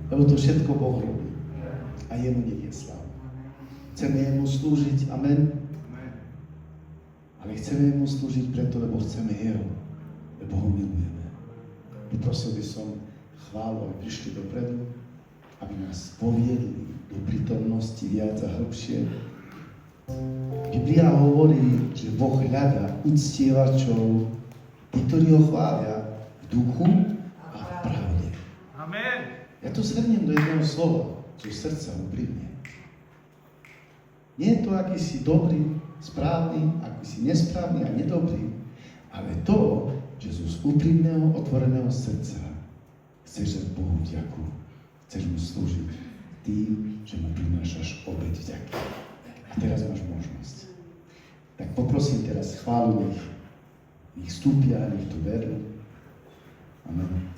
Lebo to všetko Boh robí. A jemu nech je sláva. Chceme jemu slúžiť, amen. Ale chceme jemu slúžiť preto, lebo chceme jeho. Lebo ho milujeme. Poprosil by som chválu, aby prišli dopredu, aby nás poviedli do prítomnosti viac a hĺbšie. Biblia hovorí, že Boh hľadá uctievačov, tí, ktorí ho chvália v duchu a v pravde. Amen. Ja to zhrniem do jedného slova, zo srdca úprimne. Nie je to, aký si dobrý, správny, aký si nesprávny a nedobrý, ale to, že z úprimného, otvoreného srdca chceš dať Bohu vďaku. Chceš mu slúžiť tým, že mu prinášaš obeť vďaky. A teraz máš možnosť. Tak poprosím teraz chválu, nech vstúpia, nech to verú. Amen.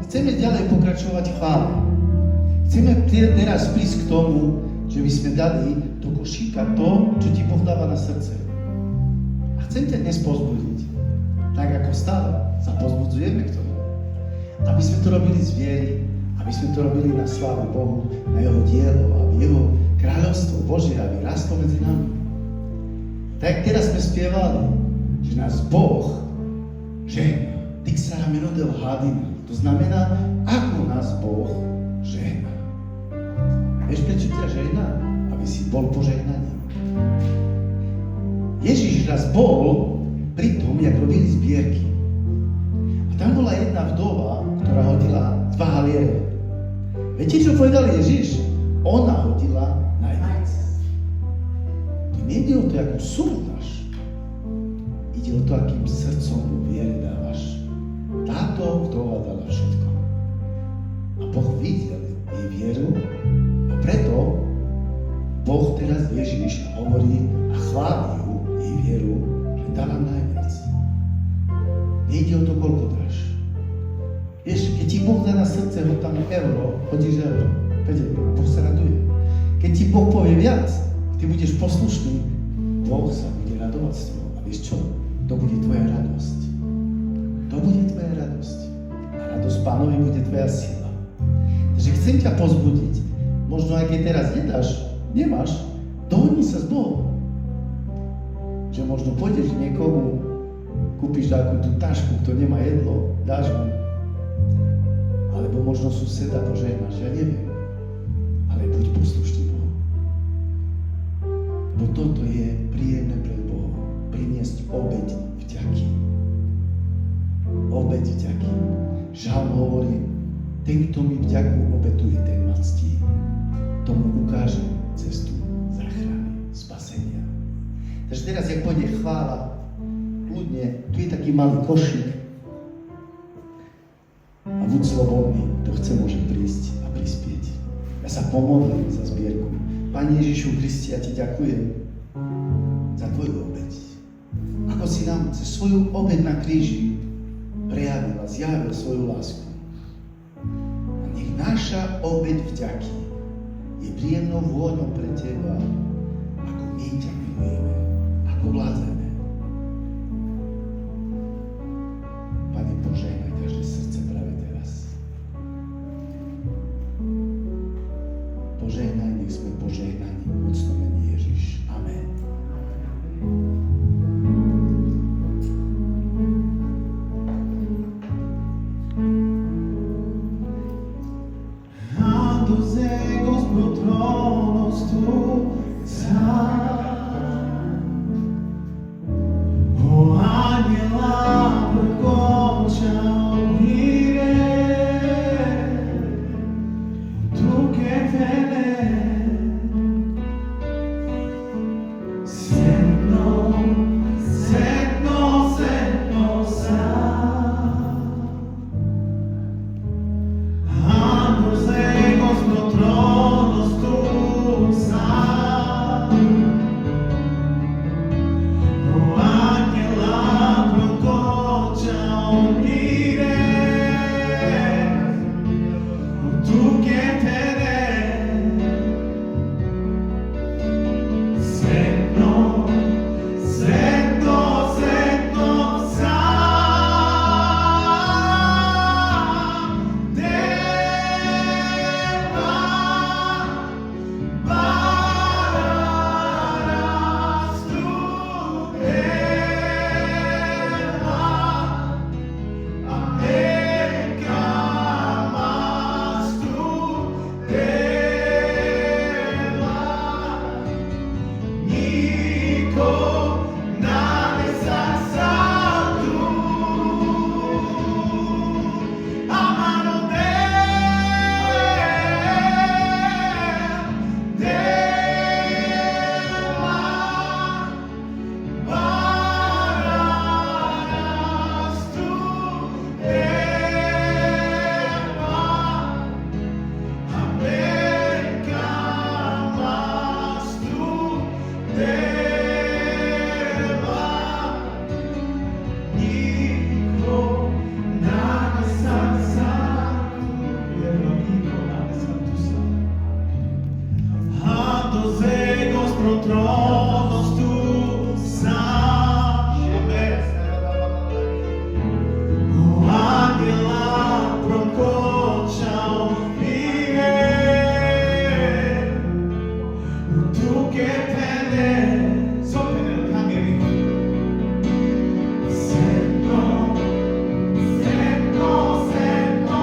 chceme ďalej pokračovať v chvále. Chceme teraz prísť k tomu, že by sme dali do košíka to, čo ti Boh dáva na srdce. A chcem ťa dnes pozbudiť, tak ako stále sa pozbudzujeme k tomu, aby sme to robili z viery, aby sme to robili na slávu Bohu, na jeho dielo, aby jeho kráľovstvo Božie, aby rastlo medzi nami. Tak teraz sme spievali, že nás Boh žehná. Dixara menodel hadina. To znamená, ako nás Boh žehná. Vieš, prečo ťa žehná? Aby si bol požehnaním. Ježiš raz bol pri tom, jak robili zbierky. A tam bola jedna vdova, ktorá hodila 2 haliere. Viete, čo povedal Ježiš? Ona hodila najviac. To nejde o to, akú sumu dáš. Ide o to, akým srdcom vo viere dávaš. Táto vdova dala všetko. A Boh videl jej vieru a preto Boh teraz Ježiš hovorí a chváli ju jej vieru, že dala najviac. Nejde o to, koľko dáš. Vieš, keď ti Boh dá na srdce, ho tam euro, hodíš euro. Veď, Boh sa raduje. Keď ti Boh povie viac, ty budeš poslušný, Boh sa bude radovať z toho. A vieš čo? To bude tvoja radosť. To bude tvoja radosť. A radosť Pánovi bude tvoja sila. Takže chcem ťa pozbudiť. Možno aj keď teraz nemáš, dohodni sa s Bohom. Že možno pôjdeš niekomu, kúpiš takú tú tašku, kto nemá jedlo, dáš mu. Alebo možno suseda požehnáš, ja neviem. Ale buď poslušný Bohu. Bo toto je príjemné pred Bohom. Priniesť obeť vďaky. Obeť vďaky. Žalm hovorí, ten, kto mi vďaku obetuje, ten ma ctí. Tomu ukáže cestu záchrany, spasenia. Takže teraz, jak pôjde chvála, kľudne, tu je taký malý košík a buď slobodný, kto chce, môže prísť a prispieť. Ja sa pomodlím za zbierku. Pane Ježišu Kriste, ja ti ďakujem za tvoju obeť. Ako si nám cez svoju obeť na kríži prejavil a zjavil svoju lásku. A nech naša obeť vďaky je príjemnou vôňou pre teba, ako my ťa milujeme, ako vládzeme. Pane, požehnaj každé srdce práve teraz. Požehnaj, nech sme požehnaní v mocnom mene Ježiš. Amen. tronos tu sám. O ángelá procončal viver. Tu que pedes, só pedir cameri. Sento, sento, sento,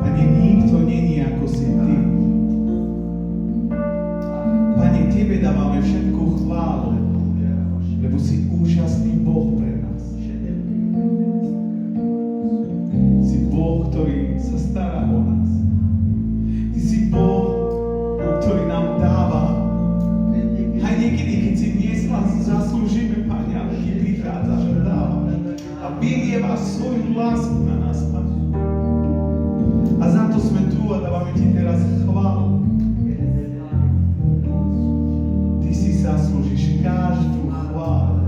Pane, nikto není ako si Ty. Pane, Tebe dávame všetku chválu, lebo si úžasný Boh pre nás. Si Boh, ktorý sa stará o nás. Ty si Boh, ktorý nám dáva. Aj niekedy, keď si zaslúžime, Pane, ale Ty prichádzaš a dávaš. A vylievaš svoju lásku na nás, Pane. A za to sme tu a dávame Ti teraz chválu. Ty si zaslúžiš každú chválu.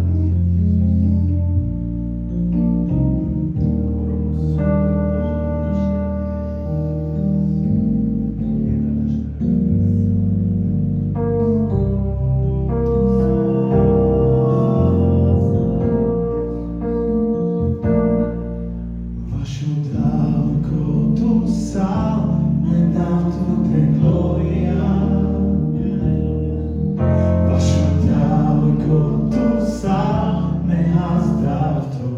Vašu dávku tu sal, nedám tu te gloria. Vašu dávku tu sal, me has dal tu.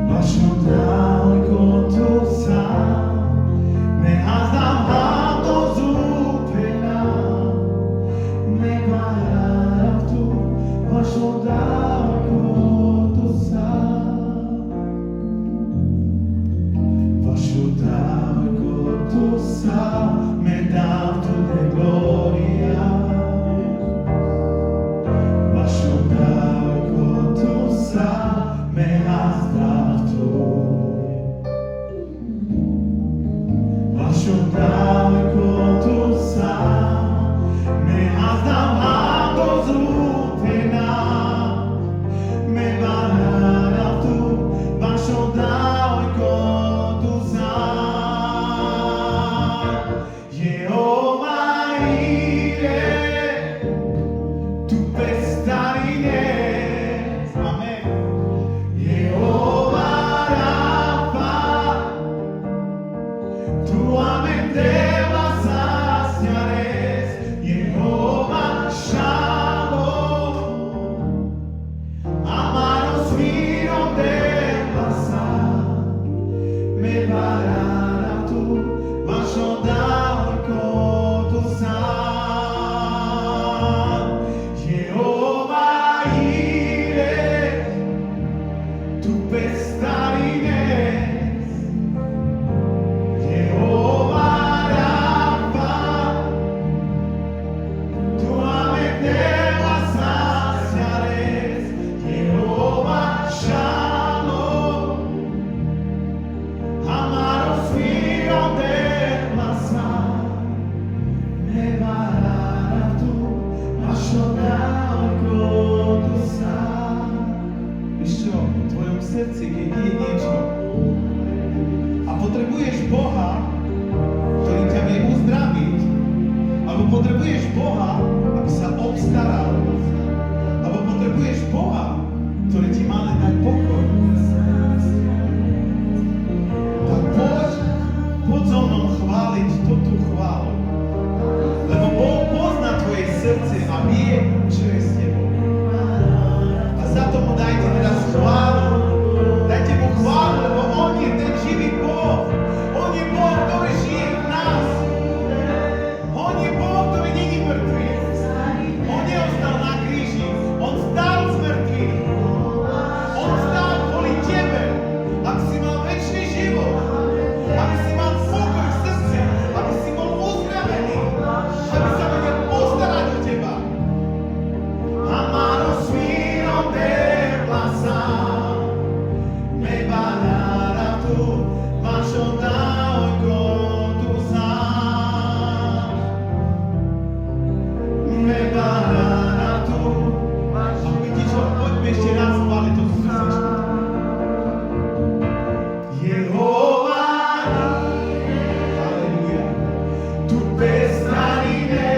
Vašu dávku tu sal, me has dal do zupena. Me dal tu, vašu dávku tu sal. Vašu dávku tu sal, me dal tu de gloria. Vašu dávku tu sal, me has dal tu. Vašu dávku tu sal, me has dal do zrúpena. Me dal tu, vašu dávku tu sal. Jehova Ire, tu pestarines. Amen. Jehova Rafa, tu amente vas saciares. Jehova Shalom, amaros míos de pasar. Me dará tu, vašu dávku tu sal. Jehova Ire, tu pestarines. Jehova Rafa, tu amente vas saciares. Jehova Shalom, amaros míos de pasar. Me dará tu, vašu dávku tu sal. Víš čo, v tvojom srdci, keď je niečo, potrebuješ Boha, ktorý ťa vie uzdraviť, alebo potrebuješ Boha, aby sa obstaral, alebo potrebuješ Boha, ktorý ti má len dať pokoj, tak poď so mnou chváliť tú chválu. Lebo Boh pozná tvoje srdce a vie, čo je s tebou. A za to mu dajte teraz chválu. Dajte mu chválu, lebo on je ten živý Boh. On je Boh, ktorý žije v nás. On je Boh, ktorý není mŕtvý. On neostal na kríži. On vstal z mŕtvych. On vstal kvôli tebe, aby si mal večný život. Aby si mal pokoj v srdci. Aby si bol uzdravený. Aby sa vedel postarať o teba. Amaros vino de plaza. Me banara tu, mašotao con tu sam. Me banara tu, a vidíš ho, poďme ešte raz chváliť to srdečko. Jehova, aleluja, tu bezraninec,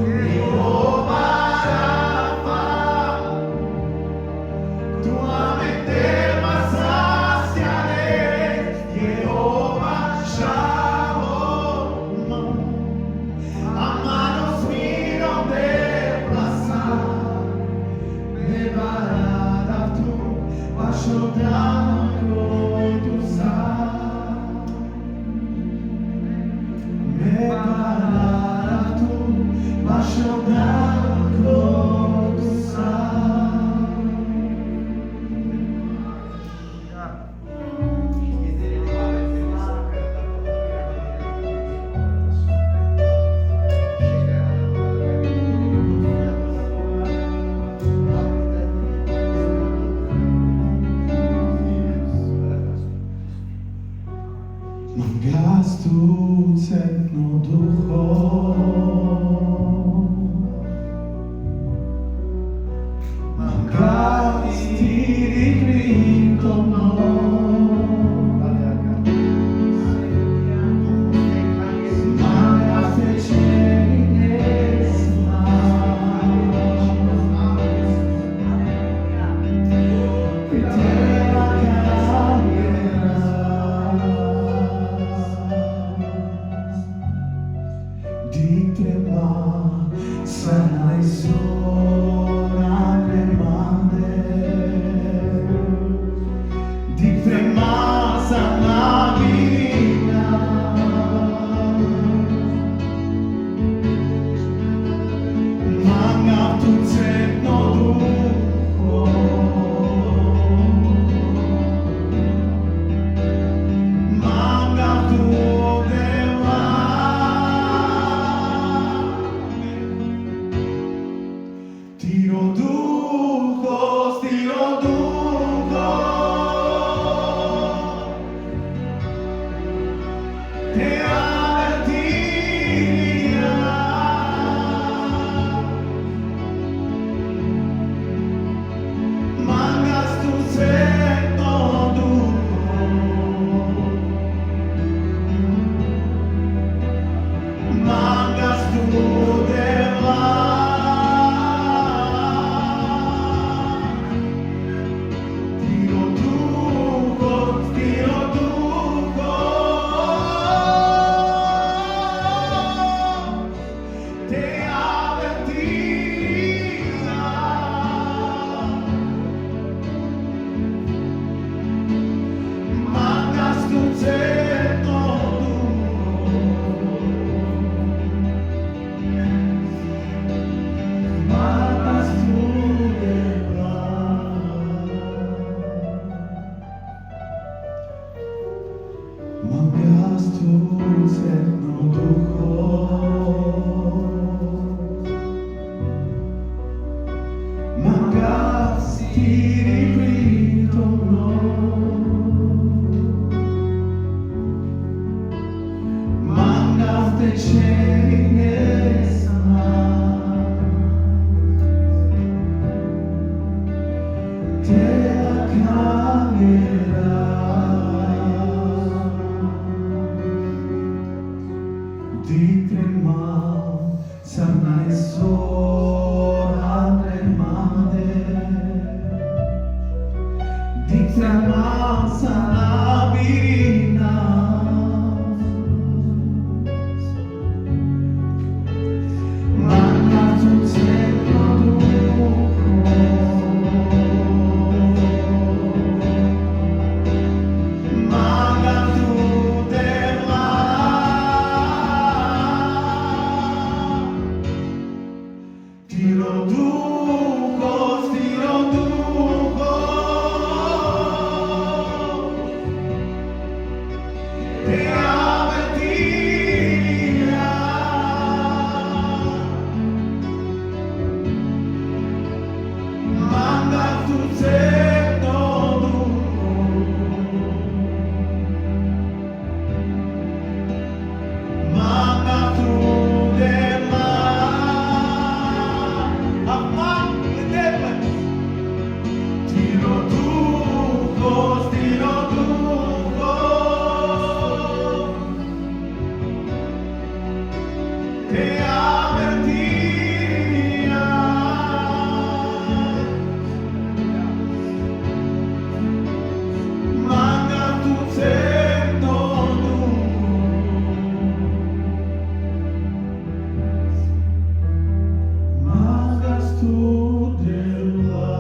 Jehova Rafa, tu ametema saciare, Jehova Shalom, amanos miro de plaza, me barada tu, mašotao con tu sam. Me barada tu, mašotao con tu sam. Mangas tu cetno ducho, mangas ti rito mangas te cienes di trema sana y sola me mande di trema sana vida manga tu cetno ducho manga tu Tiro ducho, te avertiría. Mangas tu cetno ducho, mangas tu Mangas tu cetno ducho, mangas ti rito mangas te cienes te la camera. Sama sa nabíri nás. Mám na tú cestu mám na tú tebla. Tiro duchos, tiro duchos. Te avertía. Manda tu cesto manda tu dema. Amam dema. Tiro duchos, tiro duchos. Te avertía. Manda tu cesto mandas tu dela.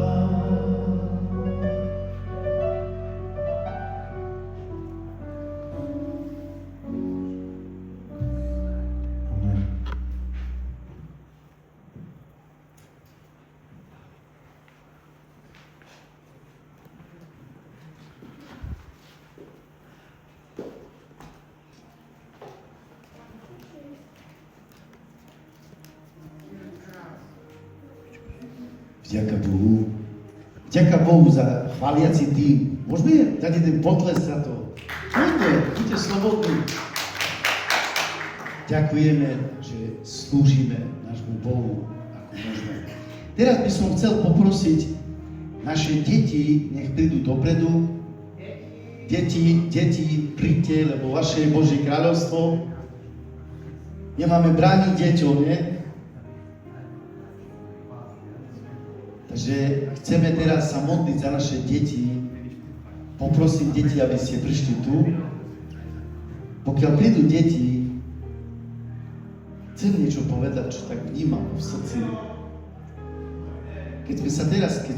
Vďaka Bohu za chváliaci tým. Môžeme dať jeden potles za to? Buďte slobodní. Ďakujeme, že slúžime nášmu Bohu, ako môžeme. Teraz by som chcel poprosiť naše deti, nech prídu dopredu. Deti, príďte, lebo vaše je Božie kráľovstvo. Nemáme brániť deťom, nie? Takže chceme teraz sa modliť za naše deti. Poprosím deti, aby ste prišli tu. Pokiaľ prídu deti, chcem niečo povedať, čo tak vnímam v srdci. Keď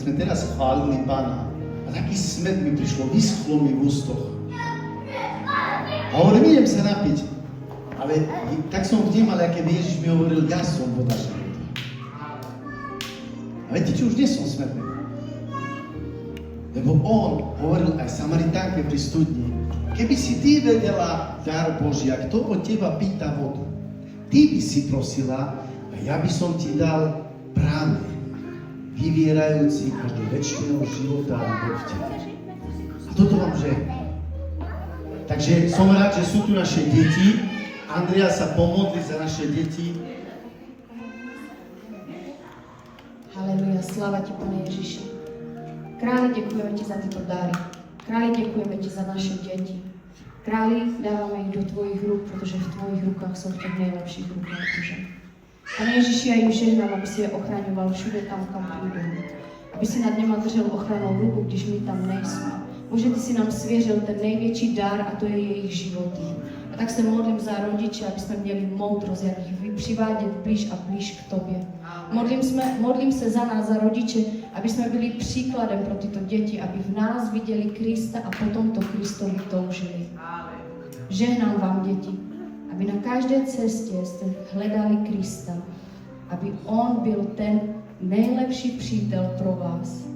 sme teraz chválili Pána, a taký smet mi prišlo, vyschlo mi v ústoch. A hovorím, idem sa napiť. Ale tak som vnímal, aké Ježiš mi hovoril, ja som voda života. A viete, čo už nie som smetný. Lebo on hovoril aj Samaritánke pri studni, keby si ty vedela dar Boží, a kto od teba pýta vodu, ty by si prosila a ja by som ti dal práve vyvierajúci až do večného života v tebe. A toto vám žehnám. Takže som rád, že sú tu naše deti. Andrea sa pomodli za naše deti. Halelujá, sláva ti, Pane Ježiši. Králi, ďakujeme ti za tieto dary. Králi, ďakujeme ti za naše deti. Králi, dávame ich do tvojich rúk, pretože v tvojich rukách sú v tých najlepších rukách, Bože. Pane Ježiši, ja ich žehnám, aby si je ochraňoval všude tam, kam prídu. Aby si nad nima držel ochranou ruku, když my tam nejsme. Bože, ty si nám svěřil ten největší dar a to je jejich životy. A tak se modlím za rodiče, aby jsme měli moudrost, jak jich přivádět blíž a blíž k tobě. Modlím se za nás, za rodiče, aby jsme byli příkladem pro tyto děti, aby v nás viděli Krista a potom to Kristovi toužili. Žehnám vám, děti, aby na každé cestě jste hledali Krista, aby on byl ten nejlepší přítel pro vás.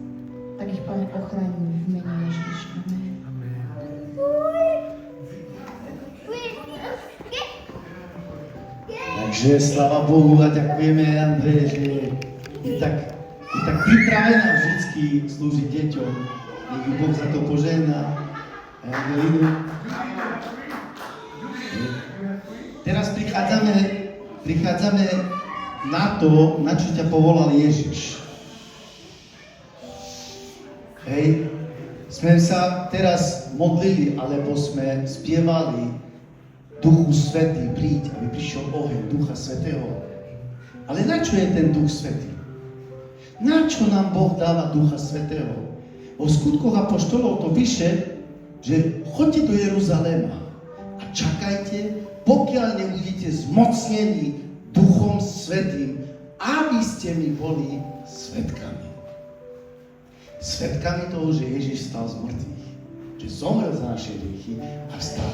Tak jich, Pane, ochraňuj v jméně Ježíš. Amen. Takže sláva Bohu a ďakujeme, Andrej, že je tak pripravená vždycky slúžiť deťom. Nech ju Boh za to požehná. A Angelinu. Teraz prichádzame na to, na čo ťa povolal Ježiš. Hej, sme sa teraz modlili, alebo sme spievali Duchu Svätý, príď, aby prišiel oheň Ducha Svätého. Ale na čo je ten Duch Svätý? Na čo nám Boh dáva Ducha Svätého? vo skutkoch apoštolov to píše, že choďte do Jeruzaléma a čakajte, pokiaľ nebudete zmocnení Duchom Svätým, aby ste mi boli svedkami. Svedkami toho, že Ježiš stal z mŕtvych, že zomrel za naše hriechy a vstal.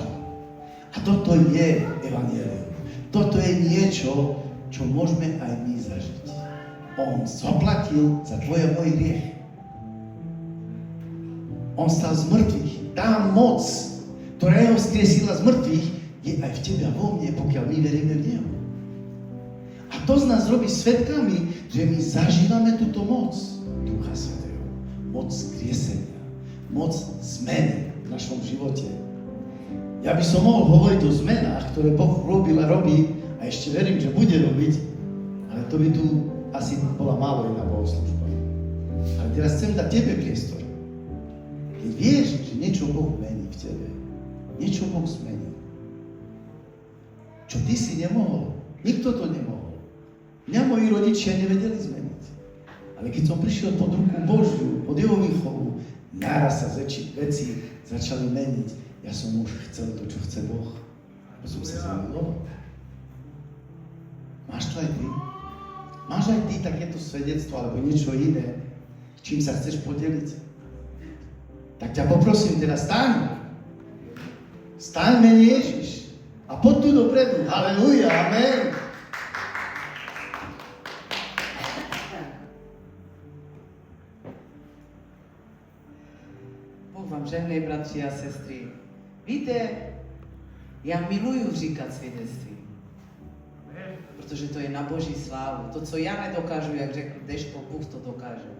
A toto je evanjelium. Toto je niečo, čo môžeme aj my zažiť. On zaplatil za tvoje môj hriech. On stal z mŕtvych. Tá moc, ktorá jeho vzkriesila z mŕtvych, je aj v tebe a vo mne, pokiaľ my veríme v Neho. A to z nás robí svedkami, že my zažívame túto moc Ducha Svätého. Moc vzkriesenia. Moc zmeny v našom živote. Ja by som mohol hovoriť o zmenách, ktoré Boh robil a robí, a ešte verím, že bude robiť, ale to by tu asi bola málo iná bohoslužba. Ale teraz chcem dať tebe priestor. Keď vieš, že niečo Boh mení v tebe, niečo Boh zmení. Čo ty si nemohol, nikto to nemohol. Mňa moji rodičia nevedeli zmeniť. Ale keď som prišiel pod ruku Božiu, pod jeho výchovu, naraz sa veci začali meniť. Ja som už chcel to, čo chce Boh. A som sa zmenil. Máš to aj ty? Máš aj ty takéto svedectvo alebo niečo iné, čím sa chceš podeliť? Tak ťa poprosím teraz, staň. Staň mene Ježiš. A poď tu dopredu. Halelúja, amen. Boh vám žehnej, bratři a sestry. Víte, já miluju říkat svědectví. Protože to je na Boží slávu. To, co já nedokážu, jak řekl Deško, Bůh to dokáže.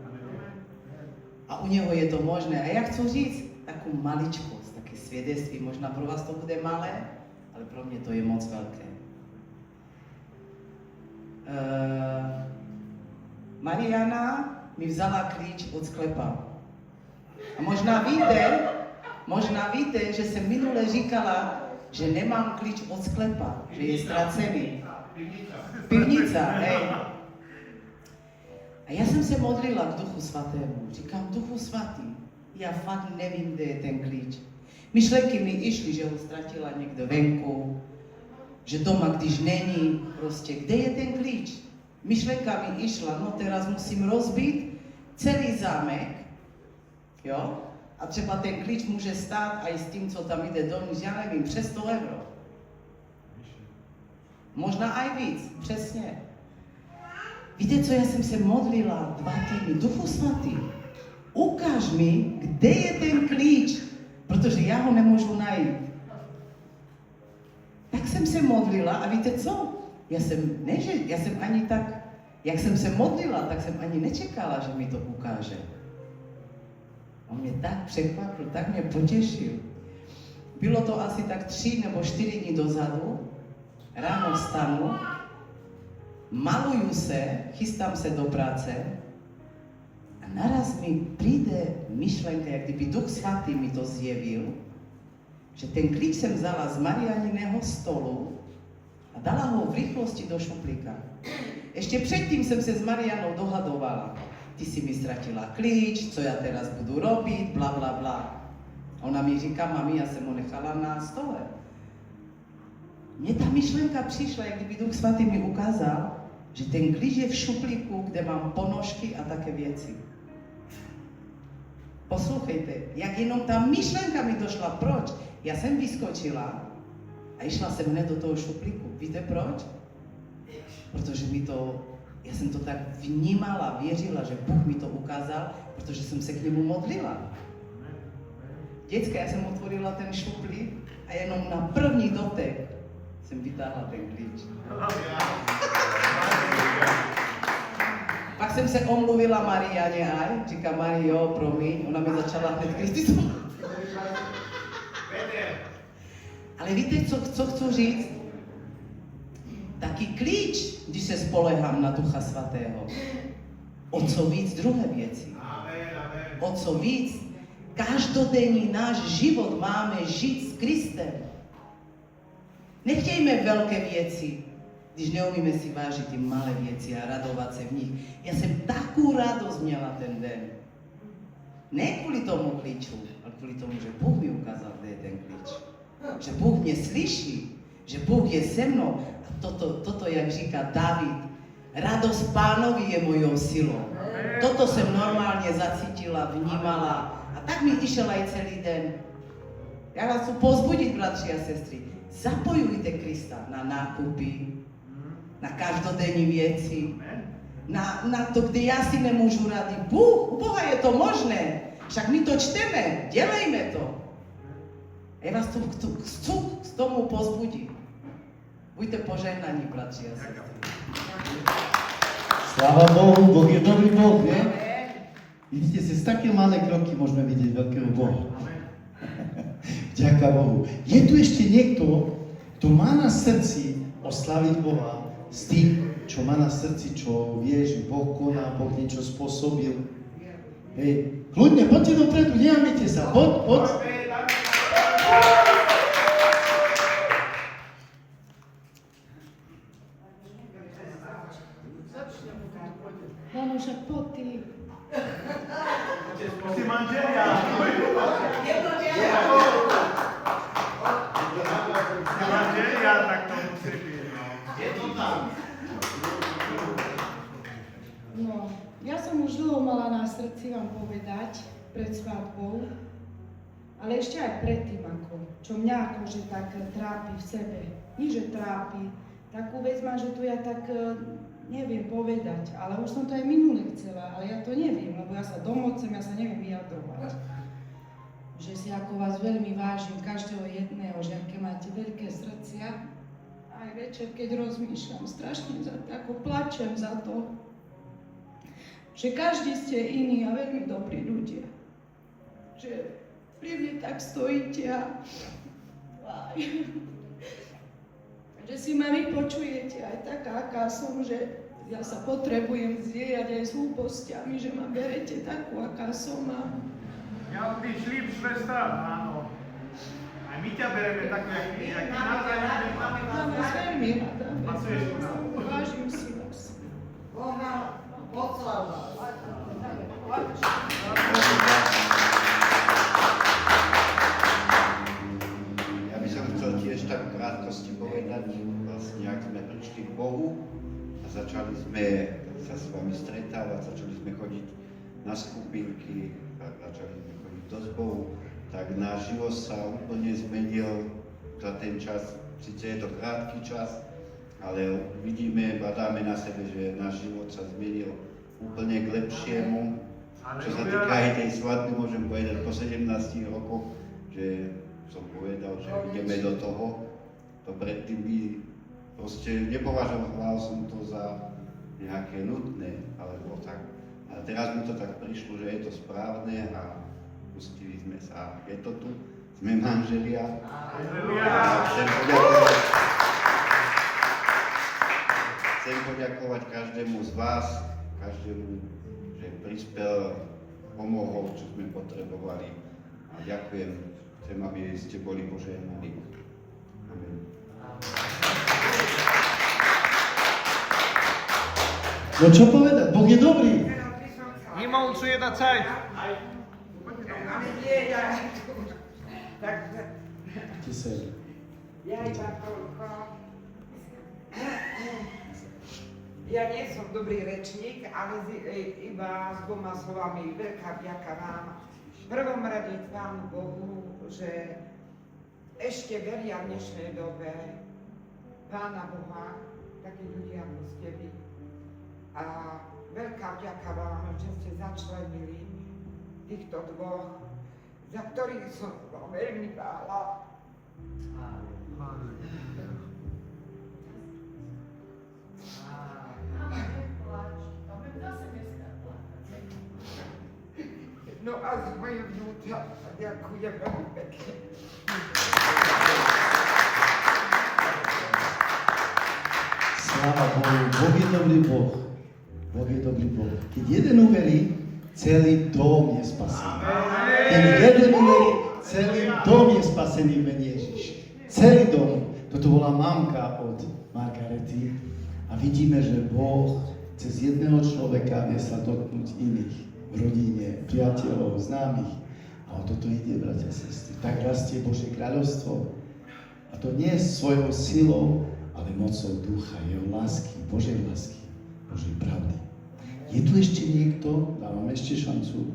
A u něho je to možné. A já chci říct takovou maličkost, také svědectví. Možná pro vás to bude malé, ale pro mě to je moc velké. Mariana mi vzala klíč od sklepa. A možná víte, že jsem minule říkala, že nemám klíč od sklepa, že je ztracený. Pivnica, hej. A já jsem se modlila k Duchu Svatému. Říkám, Duchu Svatý, já fakt nevím, kde je ten klíč. Myšlenky mi išly, že ho ztratila někde venku, že doma, když není, prostě, kde je ten klíč? Myšlenka mi išla, no teraz musím rozbít celý zámek, jo? A třeba ten klíč může stát aj s tím, co tam jde dovnitř, já nevím, přes 100 euro. Možná aj víc, přesně. Víte co, já jsem se modlila 2 týdny, Duchu Svatý, ukáž mi, kde je ten klíč, protože já ho nemůžu najít. Tak jsem se modlila a víte co? Já jsem ani tak, jak jsem se modlila, tak jsem ani nečekala, že mi to ukáže. On mě tak překvapil, tak mě potěšil. Bylo to asi tak 3 nebo 4 dní dozadu, ráno vstanu, maluju se, chystám se do práce a naraz mi přijde myšlenka, jak kdyby Duch Svatý mi to zjevil, že ten klíč jsem vzala z Marianiného stolu a dala ho v rychlosti do šuplíka. Ještě předtím jsem se s Marianou dohadovala. Ty si mi ztratila klíč, co já teraz budu robit, bla, bla, bla. Ona mi říká, mami, já jsem ho nechala na stole. Mně ta myšlenka přišla, jak kdyby Duch Svatý mi ukázal, že ten klíč je v šuplíku, kde mám ponožky a také věci. Poslouchejte, jak jenom ta myšlenka mi došla, proč? Já jsem vyskočila a išla jsem hned do toho šuplíku. Víte proč? Protože já jsem to tak vnímala, věřila, že Bůh mi to ukázal, protože jsem se k němu modlila. Děcka, já jsem otvorila ten šuplík a jenom na první dotek jsem vytáhla ten klíč. Pak jsem se omluvila Marianě aj, říká Mario, promiň, ona mi začala hned kritizovat. Ale víte, co chci říct? Taky klíč, když se spolehám na Ducha Svatého. O co víc druhé věci. O co víc. Každodenní náš život máme žít s Kristem. Nechtějme velké věci, když neumíme si vážit ty malé věci a radovat se v nich. Já jsem takovou radost měla ten den. Ne kvôli tomu klíču, ale kvôli tomu, že Boh mi ukázal, kde je ten klíč. Že Boh mne slyší, že Boh je se mnou. A toto jak říká David, radosť Pánovi je mojou silou. Toto som normálne zacítila, vnímala a tak mi išiel aj celý den. Ja vás chcú pozbudiť, bratři a sestry. Zapojujte Krista na nákupy, na každodenní věci, na to, kde ja si nemôžu rady. U Boha je to možné. Však my to čteme, delejme to. Ja vás chcú k tomu pozbudiť. Buďte požehnaní, bratři a sestry. Sláva Bohu, Boh je dobrý Boh, nie? Vidíte, cez také malé kroky môžeme vidieť veľkého Boha. Ďaká Bohu. Je tu ešte niekto, kto má na srdci oslaviť Boha s tým, čo má na srdci, čo vie, že Boh koná, Boh niečo spôsobil. Hej, kľudne, poďte dopredu, nehamite sa, poď. Áno, však poď ty. Si manželia. Si manželia, tak to musí byť. Je to tak. No, ja som už dlho mala na srdci vám povedať pred svadbou, ale ešte aj predtým, čo mňa akože tak trápi v sebe. Nie, že trápi, takú vec mám, že tu ja tak neviem povedať, ale už som to aj minule chcela, ale ja to neviem, lebo ja sa domocem, ja sa neviem vyjadrovať. Že si ako vás veľmi vážim, každého jedného, že aké máte veľké srdcia. Aj večer, keď rozmýšľam, strašne ako plačem za to, že každý ste iní a veľmi dobrí ľudia. Že pri mne tak stojíte a že si ma vypočujete aj taká, aká som, že ja sa potrebujem zdieľať aj s hlúpostiami, že ma berete takú, aká som. Ja ty šlíp švesta, áno. Aj my ťa bereme takú, jak ty navzájom. Mám vás veľmi rada. Pracuješ u nás. Vážim si vás. Ja by som chcel tiež tak v krátkosti povedať, vlastne ak sme prišli k Bohu a začali sme sa s vami stretávať, začali sme chodiť na skupinky, začali sme chodiť do zboru, tak náš život sa úplne zmenil za ten čas. Sice je to krátky čas, ale vidíme, badáme na sebe, že náš život sa zmenil úplne k lepšiemu. Čo sa týka aj tej svadby, môžem povedať po 17 rokoch, že som povedal, že ideme do toho. To predtým by proste nepovažoval som to za nejaké nutné, alebo tak. A teraz mi to tak prišlo, že je to správne a pustili sme sa. Je to tu, sme manželia. A chcem poďakovať každému z vás, každému, že prispel, pomohol, čo sme potrebovali. A ďakujem. Chcem, aby ste boli požehnaní. Amen. No čo povedať? Boh je dobrý. Niemałcu jedna Zeit. Ti sa. Ja iba toľko. Ja nie som dobrý rečník, ale iba s dvoma slovami veľká vďaka vám. V prvom rade Pánu Bohu, že ešte veria v dnešnej dobe Pána Boha, takí ľudia ako ste vy. A veľká vďaka vám, že ste začlenili týchto dvoch, za ktorých som veľmi bála. No a z mojej vnútra ďakujem veľmi pekne. Sláva Bohu, Boh je dobrý Boh. Boh je dobrý Boh. Keď jeden uverí, celý dom je spasený. Keď jeden uverí, celý dom je spasený v mene Ježiš. Celý dom. Toto bola mamka od Margarety. A vidíme, že Boh cez jedného človeka vie sa dotknúť iných. v rodine, priateľov, známych. A o toto ide, bratia a sestry. Tak rastie Božie kráľovstvo. A to nie je svojou silou, ale mocou ducha, jeho lásky, Božej pravdy. Je tu ešte niekto? Dávam ešte šancu.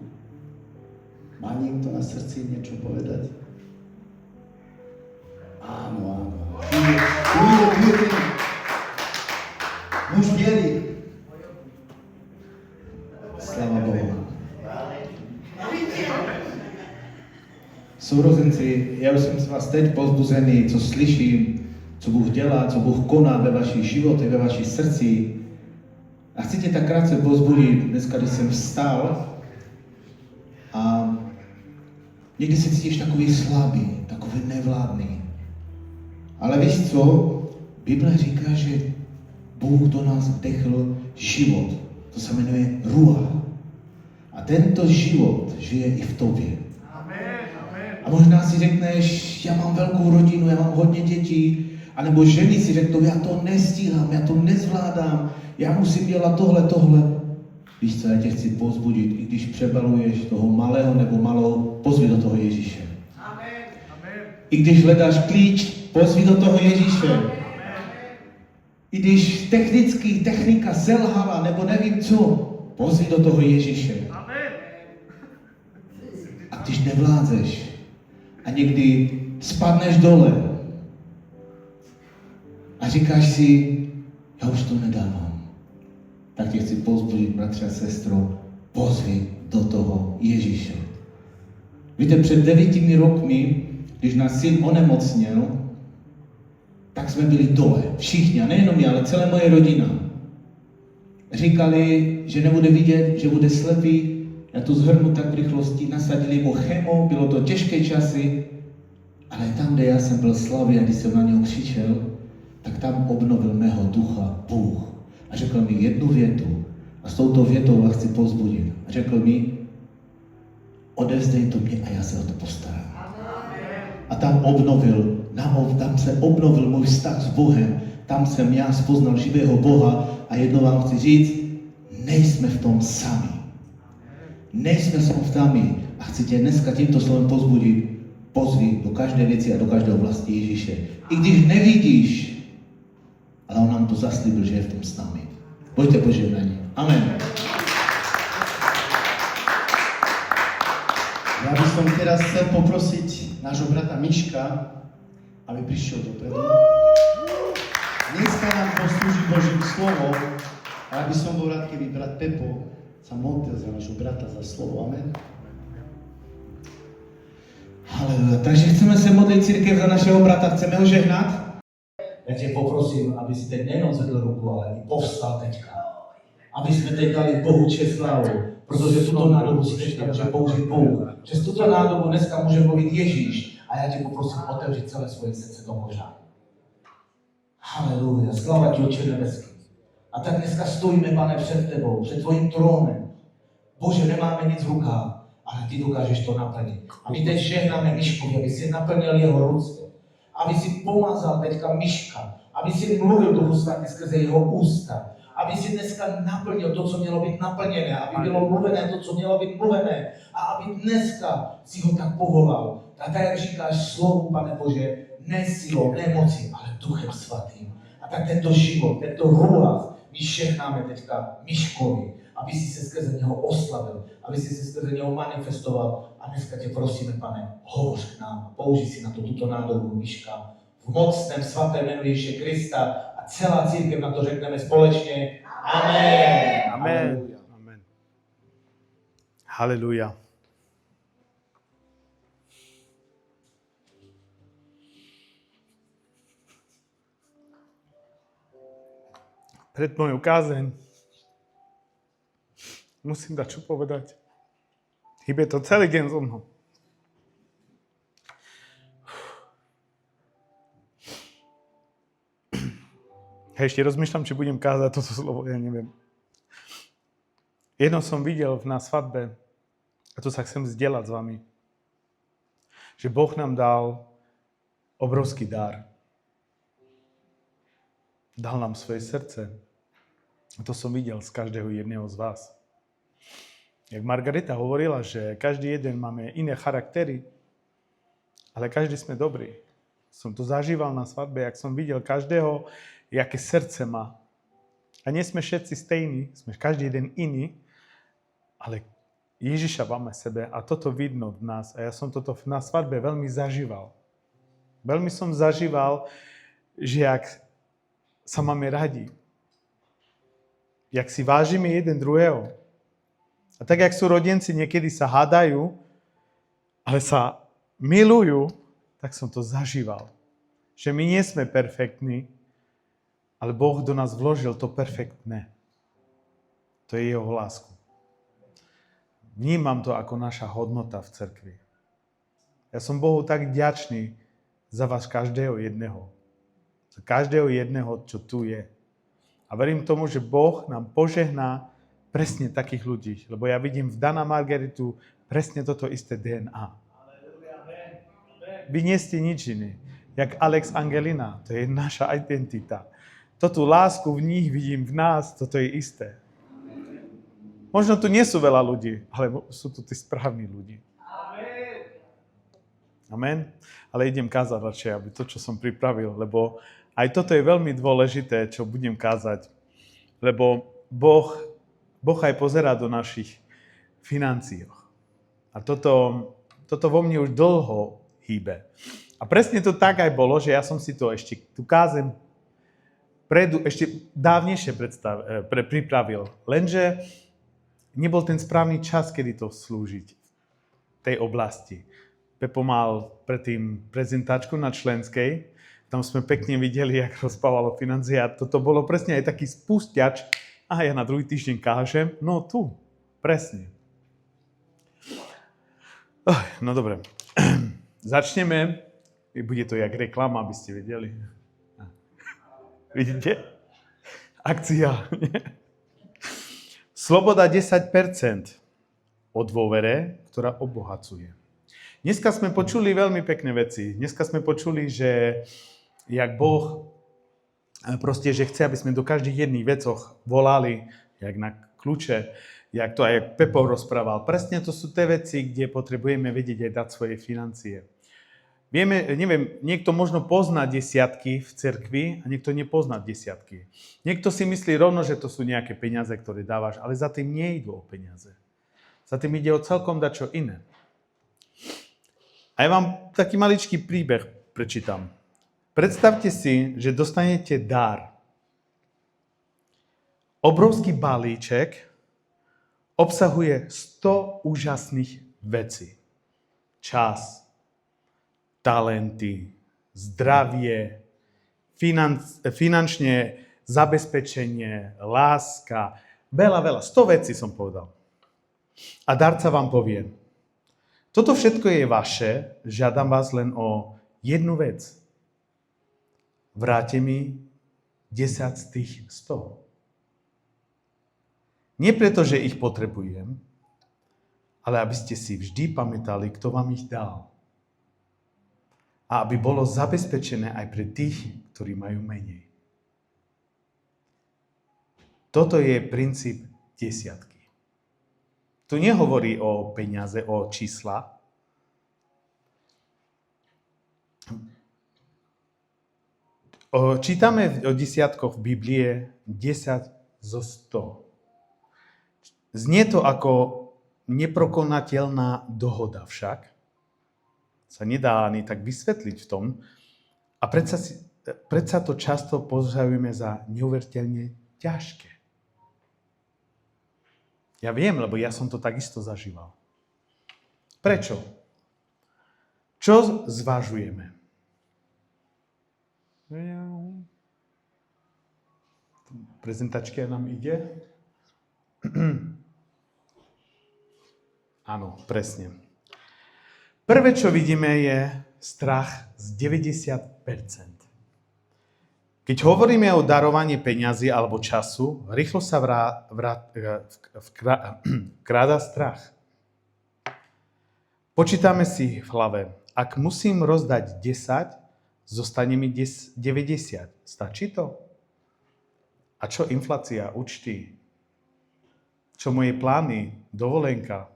Má niekto na srdci niečo povedať? Áno. Tu je. Muž viery. Sláva Bohu. Sourozenci, já už jsem z vás teď povzbuzený, co slyším, co Bůh dělá, co Bůh koná ve vašich životech, ve vašich srdcích. A chci tě tak krátce povzbudit, dneska, když jsem vstal a někdy se cítíš takový slabý, takový nevládný. Ale víš co? Bible říká, že Bůh do nás vdechl život. To se jmenuje ruach. A tento život žije i v tobě. A možná si řekneš, já mám velkou rodinu, já mám hodně dětí, anebo ženy si řeknou, já to nestíhám, já to nezvládám, já musím dělat tohle. Víš co, já tě chci povzbudit, i když přebaluješ toho malého nebo malou, pozvi do toho Ježíše. I když hledáš klíč, pozvi do toho Ježíše. I když technika selhala, nebo nevím co, pozvi do toho Ježíše. A když nevládzeš a někdy spadneš dole a říkáš si, já už to nedávám, tak tě chci povzbudit, bratře a sestro, pozvi do toho Ježíše. Víte, před 9 rokmi, když náš syn onemocněl, tak jsme byli dole, všichni, a nejenom já, ale celá moje rodina. Říkali, že nebude vidět, že bude slepý. Já to zhrnu tak v rychlosti, nasadili mu chemo, bylo to těžké časy, ale tam, kde já jsem byl slabý a když jsem na něho křičel, tak tam obnovil mého ducha Bůh. A řekl mi jednu větu, a s touto větou vás chci povzbudit. A řekl mi, odevzdej to mě a já se o to postarám. A tam se obnovil můj vztah s Bohem, tam jsem já spoznal živého Boha a jedno vám chci říct, nejsme v tom sami. Nejsme sami a chci tě dneska tímto slovem povzbudit, pozvi do každé věci a do každého vlasti Ježíše. I když nevidíš, ale on nám to zaslíbil, že je v tom s námi. Buďte požehnaní. Amen. Ja by som teraz chcel poprosiť nášho brata Miška, aby prišiel dopredu. Dneska nám poslúži Božím slovom a ja by som bol rád, keby brat Pepo sa modlil za nášho brata, za slovo. Amen. Haleluja. Takže chceme se modlit církev za našeho brata, chceme ho žehnat? Já tě poprosím, aby si teď nejenom zvedl ruku, ale i povstal teďka. Aby jsme teď dali Bohu čest slávu, protože tuto nádobu si teďka může použít Bůh. Přes tuto nádobu dneska může mluvit Ježíš a já tě poprosím otevřít celé svoje srdce do Božá. Haleluja, sláva ti, Otče nebeský. A tak dneska stojíme, Pane, před tebou, před tvojím trónem. Bože, nemáme nic v rukách, ale ty dokážeš to naplnit. A my teď žehnáme Miškovi, aby si naplnil jeho ruce. Aby si pomazal teďka Miška. Aby si mluvil Duchu Svatý skrze jeho ústa. Aby si dneska naplnil to, co mělo být naplněné. Aby bylo mluvené to, co mělo být mluvené. A aby dneska si ho tak povolal. A tak, jak říkáš slovu, Pane Bože, ne silou, ne moci, ale Duchem Svatým. A tak tento život, tento ruach, my žehnáme teďka Miškovi, aby si se skrze něho oslavil, aby si se skrze něho manifestoval. A dneska tě prosíme, Pane, hovoř k nám, použij si na to tuto nádobu Miška. V mocném svatém jménu Ježíše Krista a celá církev na to řekneme společně. Amen. Amen. Amen. Haleluja. Pred mojou kázeň musím dať čo povedať. Hýbe to celý deň so mnou. Ešte rozmýšľam, či budem kázať toto slovo, ja neviem. Jedno som videl na svadbe, a to sa chcem zdieľať s vami, že Boh nám dal obrovský dar. Dal nám svoje srdce. A to som videl z každého jedného z vás. Jak Margareta hovorila, že každý jeden máme iné charaktery, ale každý sme dobrí. Som to zažíval na svadbe, jak som videl každého, jaké srdce má. A nie sme všetci stejní, sme každý jeden iný, ale Ježiša máme sebe a toto vidno v nás. A ja som toto na svadbe veľmi zažíval. Veľmi som zažíval, že jak sa máme radi. Jak si vážime jeden druhého. A tak, jak sú rodenci, niekedy sa hádajú, ale sa milujú, tak som to zažíval. Že my nie sme perfektní, ale Boh do nás vložil to perfektné. To je jeho lásku. Vnímam to ako naša hodnota v cerkvi. Ja som Bohu tak vďačný za vás každého jedného. Za každého jedného, čo tu je. A verím tomu, že Boh nám požehná presne takých ľudí. Lebo ja vidím v Dana Margaritu presne toto isté DNA. Vy nie ste nič iné. Jak Alex Angelina, to je naša identita. Toto lásku v nich vidím v nás, toto je isté. Možno tu nie sú veľa ľudí, ale sú tu tí správni ľudí. Amen. Ale idem kázať radšej, aby to, čo som pripravil, lebo aj toto je veľmi dôležité, čo budem kázať. Lebo Boh aj pozerá do našich financií. A toto vo mne už dlho hýbe. A presne to tak aj bolo, že ja som si to ešte tu kázem ešte dávnejšie pripravil. Lenže nebol ten správny čas, kedy to slúžiť v tej oblasti. Pepo mal predtým prezentáčku na Členskej, tam sme pekne videli, jak rozpávalo financie a toto bolo presne aj taký spúšťač. A ja na druhý týždeň kážem, no tu, presne. No dobre, začneme, bude to jak reklama, aby ste vedeli. Vidíte? Akcia. Sloboda 10% o dôvere, ktorá obohacuje. Dneska sme počuli veľmi pekné veci. Dneska sme počuli, že jak Boh proste, že chce, aby sme do každých jedných vecoch volali, jak na kľúče, jak to aj Pepo rozprával. Presne to sú tie veci, kde potrebujeme vedieť aj dať svoje financie. Vieme, neviem, niekto možno pozná desiatky v cerkvi a niekto nepozná desiatky. Niekto si myslí rovno, že to sú nejaké peniaze, ktoré dávaš, ale za tým nie idú o peniaze. Za tým ide o celkom dačo iné. A ja vám taký maličký príbeh prečítam. Predstavte si, že dostanete dar. Obrovský balíček obsahuje 100 úžasných vecí. Čas, talenty, zdravie, finančné zabezpečenie, láska, veľa, 100 vecí som povedal. A darca vám povie, toto všetko je vaše, žiadam vás len o jednu vec. Vráte mi 10 z tých 100. Nie preto, že ich potrebujem, ale aby ste si vždy pamätali, kto vám ich dal. A aby bolo zabezpečené aj pre tých, ktorí majú menej. Toto je princíp desiatky. Tu nehovorí o peniaze, o čísla. Čítame o desiatkoch v Biblie 10 zo 100. Znie to ako neprekonateľná dohoda však. Sa nedá ani tak vysvetliť v tom. A predsa to často považujeme za neuveriteľne ťažké. Ja viem, lebo ja som to takisto zažíval. Prečo? Čo zvažujeme? Prezentačka nám ide. Áno, presne. Prvé, čo vidíme, je strach z 90%. Keď hovoríme o darovaní peňazí alebo času, rýchlo sa vkráda strach. Počítame si v hlave, ak musím rozdať 10, zostane mi 90. Stačí to? A čo inflácia, účty? Čo moje plány, dovolenka.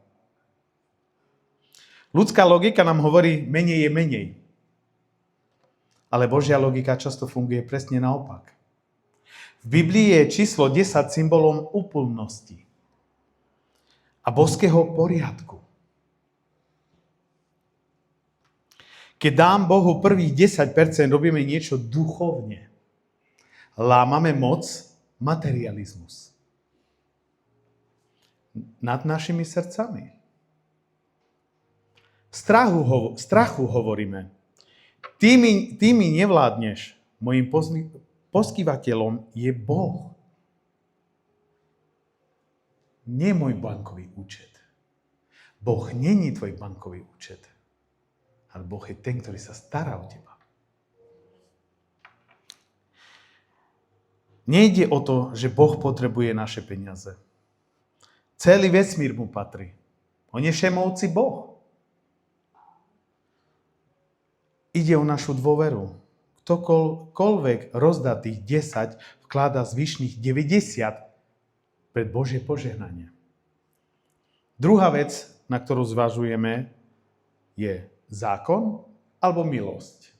Ľudská logika nám hovorí, menej je menej. Ale Božia logika často funguje presne naopak. V Biblii je číslo 10 symbolom úplnosti a božského poriadku. Keď dám Bohu prvých 10%, robíme niečo duchovne. Lámame moc, materializmus nad našimi srdcami. Strachu hovoríme. Ty mi nevládneš. Mojím poskyvateľom je Boh. Nie môj bankový účet. Boh není tvoj bankový účet. Ale Boh je ten, ktorý sa stará o teba. Nejde o to, že Boh potrebuje naše peniaze. Celý vesmír mu patrí. On je všemovúci Boh. Ide o našu dôveru. Ktokoľvek rozdá tých 10, vkladá zvyšných 90 pred Božie požehnanie. Druhá vec, na ktorú zvažujeme, je zákon alebo milosť.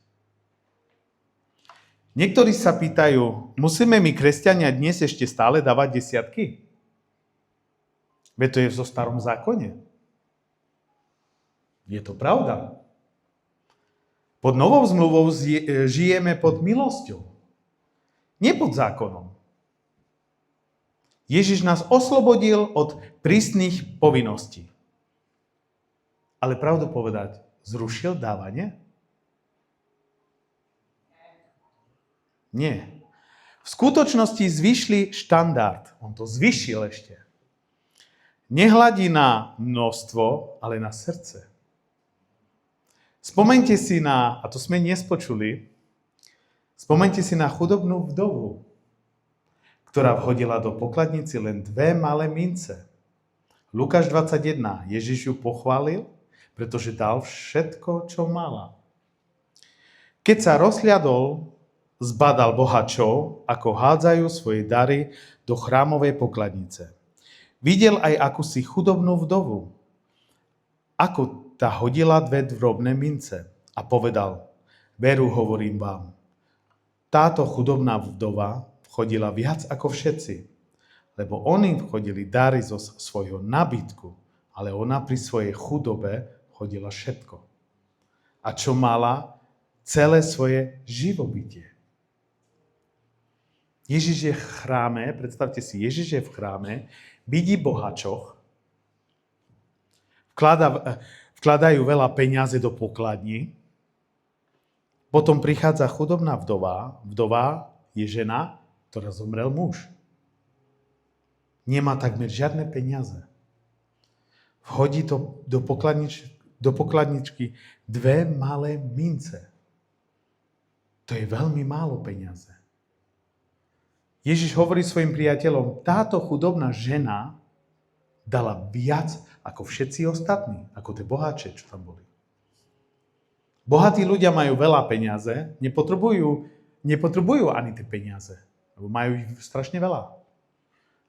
Niektorí sa pýtajú, musíme my kresťania dnes ešte stále dávať desiatky? Veď to je v starom zákone. Je to pravda. Pod novou zmluvou žijeme pod milosťou. Nie pod zákonom. Ježiš nás oslobodil od prísnych povinností. Ale pravdu povedať, zrušil dávanie? Nie. V skutočnosti zvyšli štandard. On to zvyšil ešte. Nehľadí na množstvo, ale na srdce. Spomeňte si na, a to sme nespočuli, spomeňte si na chudobnú vdovu, ktorá vhodila do pokladnici len 2 malé mince. Lukáš 21. Ježiš ju pochválil, pretože dal všetko, čo mala. Keď sa rozhliadol, zbadal bohačov, ako hádzajú svoje dary do chrámovej pokladnice. Videl aj akúsi chudobnú vdovu, ako tá hodila 2 drobné mince a povedal, veru hovorím vám, táto chudobná vdova vchodila viac ako všetci, lebo oni vchodili dary zo svojho nabytku, ale ona pri svojej chudobe hodila všetko. A čo mala? Celé svoje živobytie. Ježiš je v chráme, predstavte si, Ježiš je v chráme, vidí bohačoch, vkladajú veľa peniaze do pokladní, potom prichádza chudobná vdova, vdova je žena, ktorá zomrel muž. Nemá takmer žiadne peniaze. Vhodí to do pokladničky 2 malé mince. To je veľmi málo peniaze. Ježiš hovorí svojim priateľom, táto chudobná žena dala viac ako všetci ostatní, ako tie boháče, čo tam boli. Bohatí ľudia majú veľa peniaze, nepotrebujú ani tie peniaze, lebo majú ich strašne veľa.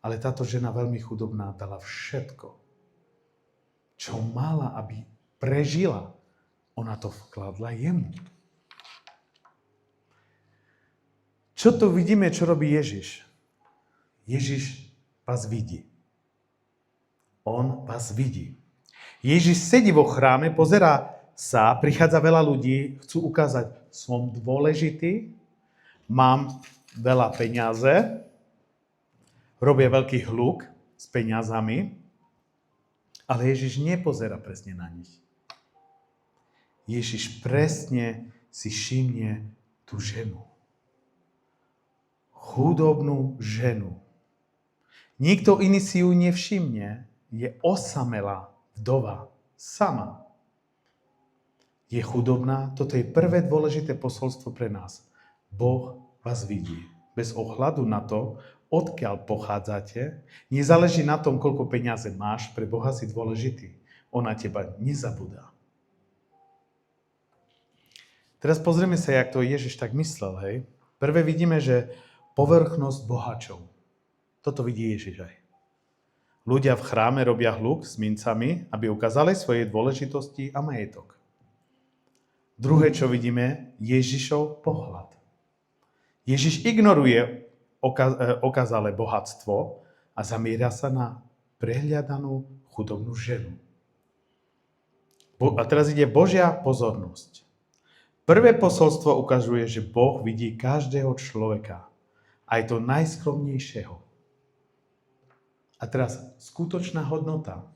Ale táto žena veľmi chudobná dala všetko, čo mala, aby prežila. Ona to vkladla jemu. Čo tu vidíme, čo robí Ježiš? Ježiš vás vidí. On vás vidí. Ježiš sedí vo chráme, pozerá sa, prichádza veľa ľudí, chcú ukázať, som dôležitý, mám veľa peniaze, robia veľký hluk s peniazami, ale Ježiš nepozerá presne na nich. Ježiš presne si všimne tú ženu. Chudobnú ženu. Nikto iný si ju nevšimne, je osamelá vdova, sama. Je chudobná, toto je prvé dôležité posolstvo pre nás. Boh vás vidí. Bez ohľadu na to, odkiaľ pochádzate, nezáleží na tom, koľko peniaze máš, pre Boha si dôležitý. On na teba nezabudá. Teraz pozrieme sa, jak to Ježiš tak myslel, hej. Prvé vidíme, že povrchnosť bohačov. Toto vidí Ježiš aj. Ľudia v chráme robia hluk s mincami, aby ukázali svoje dôležitosti a majetok. Druhé, čo vidíme, Ježišov pohľad. Ježiš ignoruje okázalé bohatstvo a zamieria sa na prehliadanú chudobnú ženu. A teraz ide Božia pozornosť. Prvé posolstvo ukazuje, že Boh vidí každého človeka, aj to najskromnejšieho. A teraz skutočná hodnota.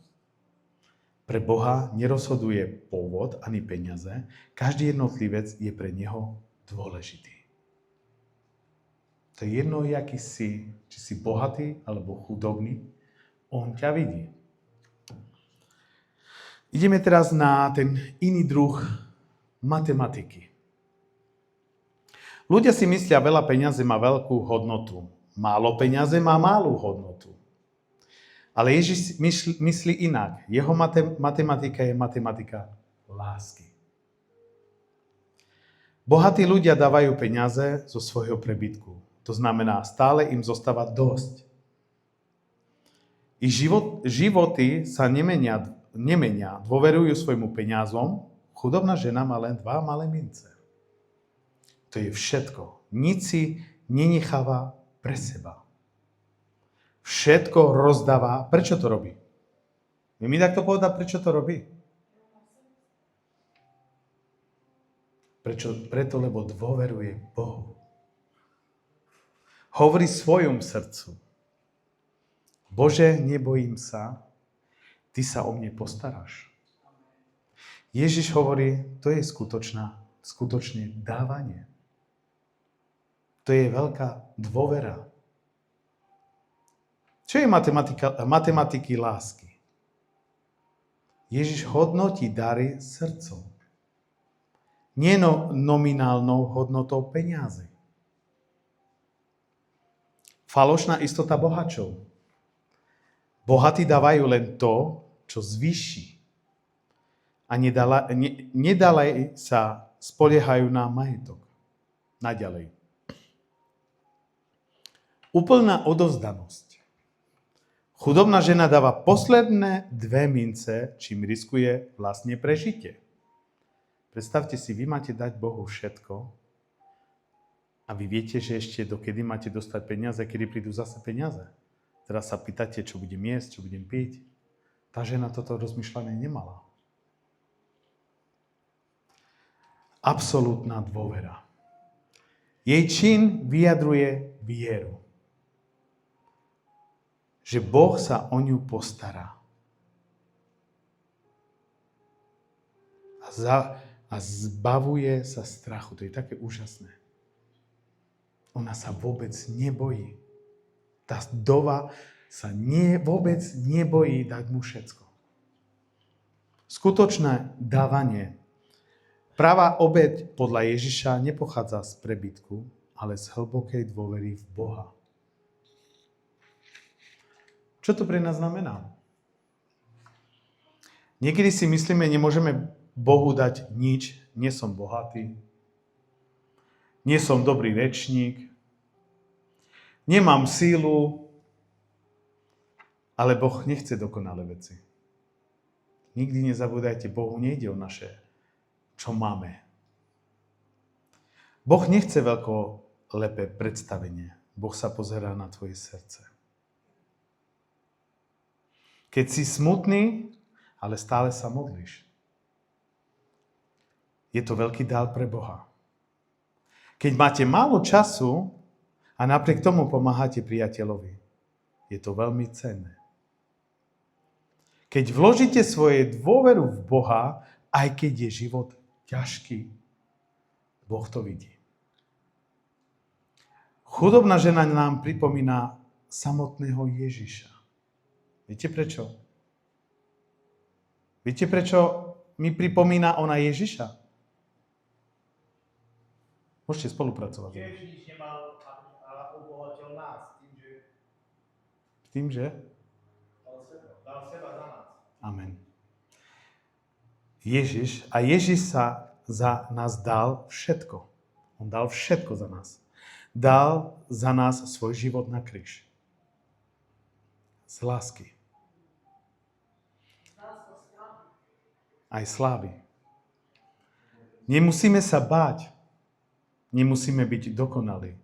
Pre Boha nerozhoduje pôvod ani peniaze. Každý jednotlivec je pre Neho dôležitý. To je jedno, aký si, či si bohatý alebo chudobný, On ťa vidí. Ideme teraz na ten iný druh matematiky. Ľudia si myslia, veľa peňazí má veľkú hodnotu. Málo peňazí má malú hodnotu. Ale Ježiš myslí inak. Jeho matematika je matematika lásky. Bohatí ľudia dávajú peniaze zo svojho prebytku. To znamená, stále im zostáva dosť. Ich životy sa nemenia, dôverujú svojmu peniazom. Chudobná žena má len 2 malé mince. To je všetko. Nic si nenecháva pre seba. Všetko rozdáva. Prečo to robí? Vy mi takto povedať, prečo to robí? Preto, lebo dôveruje Bohu. Hovorí svojom srdcu. Bože, nebojím sa, Ty sa o mne postaráš. Ježiš hovorí, to je skutočne dávanie. To je veľká dôvera. Čo je matematiky lásky? Ježiš hodnotí dary srdcom. Nie nominálnou hodnotou peniazy. Falošná istota bohačov. Bohatí dávajú len to, čo zvýši. A nedalej sa spoliehajú na majetok. Naďalej. Úplná odovzdanosť. Chudobná žena dáva posledné 2 mince, čím riskuje vlastne prežitie. Predstavte si, vy máte dať Bohu všetko a vy viete, že ešte dokedy máte dostať peniaze, kedy prídu zase peniaze. Teraz sa pýtate, čo budem jesť, čo budem piť. Tá žena toto rozmýšľanie nemala. Absolútna dôvera. Jej čin vyjadruje vieru. Že Boh sa o ňu postará. A zbavuje sa strachu. To je také úžasné. Ona sa vôbec nebojí. Tá vdova sa vôbec nebojí dať mu všetko. Skutočné dávanie. Pravá obeť podľa Ježiša nepochádza z prebytku, ale z hlbokej dôvery v Boha. Čo to pre nás znamená? Niekedy si myslíme, nemôžeme Bohu dať nič. Nie som bohatý. Nie som dobrý rečník. Nemám sílu. Ale Boh nechce dokonalé veci. Nikdy nezabúdajte, Bohu nejde o naše, čo máme. Boh nechce veľkolepé predstavenie. Boh sa pozerá na tvoje srdce. Keď si smutný, ale stále sa modlíš. Je to veľký dar pre Boha. Keď máte málo času a napriek tomu pomáhate priateľovi, je to veľmi cenné. Keď vložíte svoje dôveru v Boha, aj keď je život ťažký, Boh to vidí. Chudobná žena nám pripomína samotného Ježiša. Viete prečo? Viete prečo mi pripomína ona Ježiša? Môžete spolupracovať. Ježiš nemal a obohatil nás Tým, že? Dal seba za nás. Amen. Ježiš sa za nás dal všetko. On dal všetko za nás. Dal za nás svoj život na kríž. Z lásky. aj slávy. Nemusíme sa báť. Nemusíme byť dokonalí.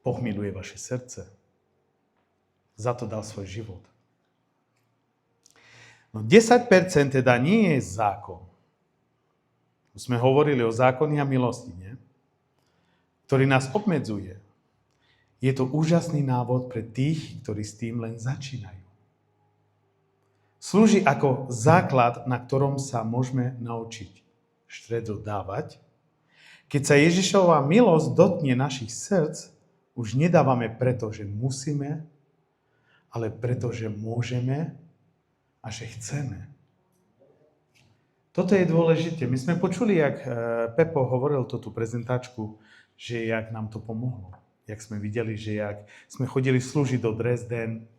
Boh miluje vaše srdce. Za to dal svoj život. No 10% teda nie je zákon. Už sme hovorili o zákone a milosti, nie? Ktorý nás obmedzuje. Je to úžasný návod pre tých, ktorí s tým len začínajú. Slúži ako základ, na ktorom sa môžeme naučiť štedro dávať. Keď sa Ježišova milosť dotkne našich srdc, už nedávame preto, že musíme, ale preto, že môžeme a že chceme. Toto je dôležité. My sme počuli, jak Pepo hovoril tú prezentáčku, že jak nám to pomohlo. Jak sme videli, že jak sme chodili slúžiť do Dresden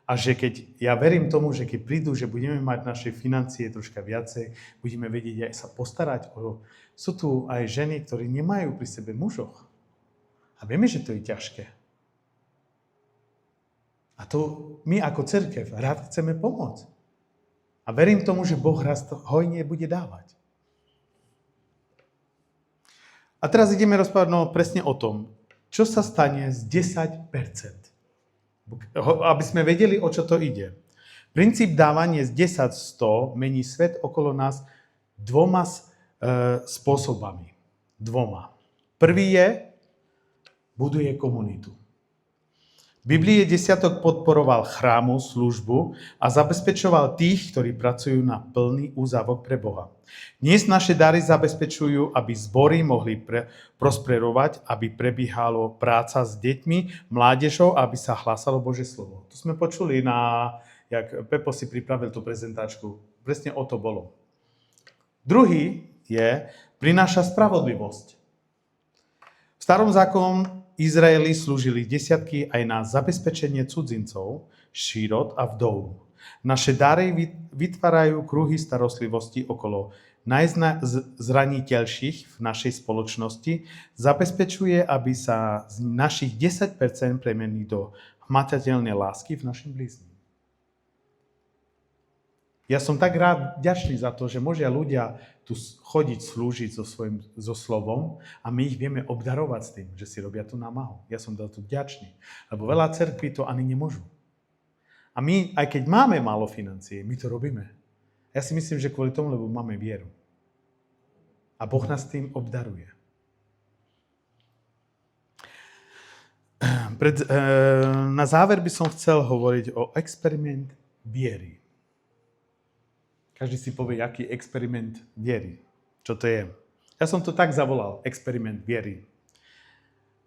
a že keď, ja verím tomu, že keď prídu, že budeme mať naše financie troška viacej, budeme vedieť aj sa postarať o... Sú tu aj ženy, ktorí nemajú pri sebe mužoch. A vieme, že to je ťažké. A to my ako cirkev rád chceme pomôcť. A verím tomu, že Boh raz to hojne bude dávať. A teraz ideme rozprávať presne o tom, čo sa stane z 10%. Aby sme vedeli, o čo to ide. Princíp dávania z 10-100 mení svet okolo nás dvoma spôsobami. Prvý je, buduje komunitu. V Biblii desiatok podporoval chrámu, službu a zabezpečoval tých, ktorí pracujú na plný úzavok pre Boha. Dnes naše dary zabezpečujú, aby zbory mohli prosperovať, aby prebiehalo práca s deťmi, mládežou, aby sa hlásalo Božie slovo. To sme počuli, jak Pepo si pripravil tú prezentáčku. Presne o to bolo. Druhý je, prináša spravodlivosť. V starom zákonu Izraeli slúžili desiatky aj na zabezpečenie cudzincov, šírot a vdov. Naše dary vytvárajú kruhy starostlivosti okolo najzraniteľších v našej spoločnosti, zabezpečuje, aby sa z našich 10% premenili do hmatateľnej lásky v našim blíznym. Ja som tak rád vďačný za to, že môžia ľudia tu chodiť, slúžiť so slovom a my ich vieme obdarovať s tým, že si robia tú námahu. Ja som za to vďačný, lebo veľa cerkví to ani nemôžu. A my, aj keď máme málo financií, my to robíme. Ja si myslím, že kvôli tomu, lebo máme vieru. A Boh nás tým obdaruje. Na záver by som chcel hovoriť o experiment viery. Každý si povie, aký experiment viery. Čo to je? Ja som to tak zavolal, experiment viery.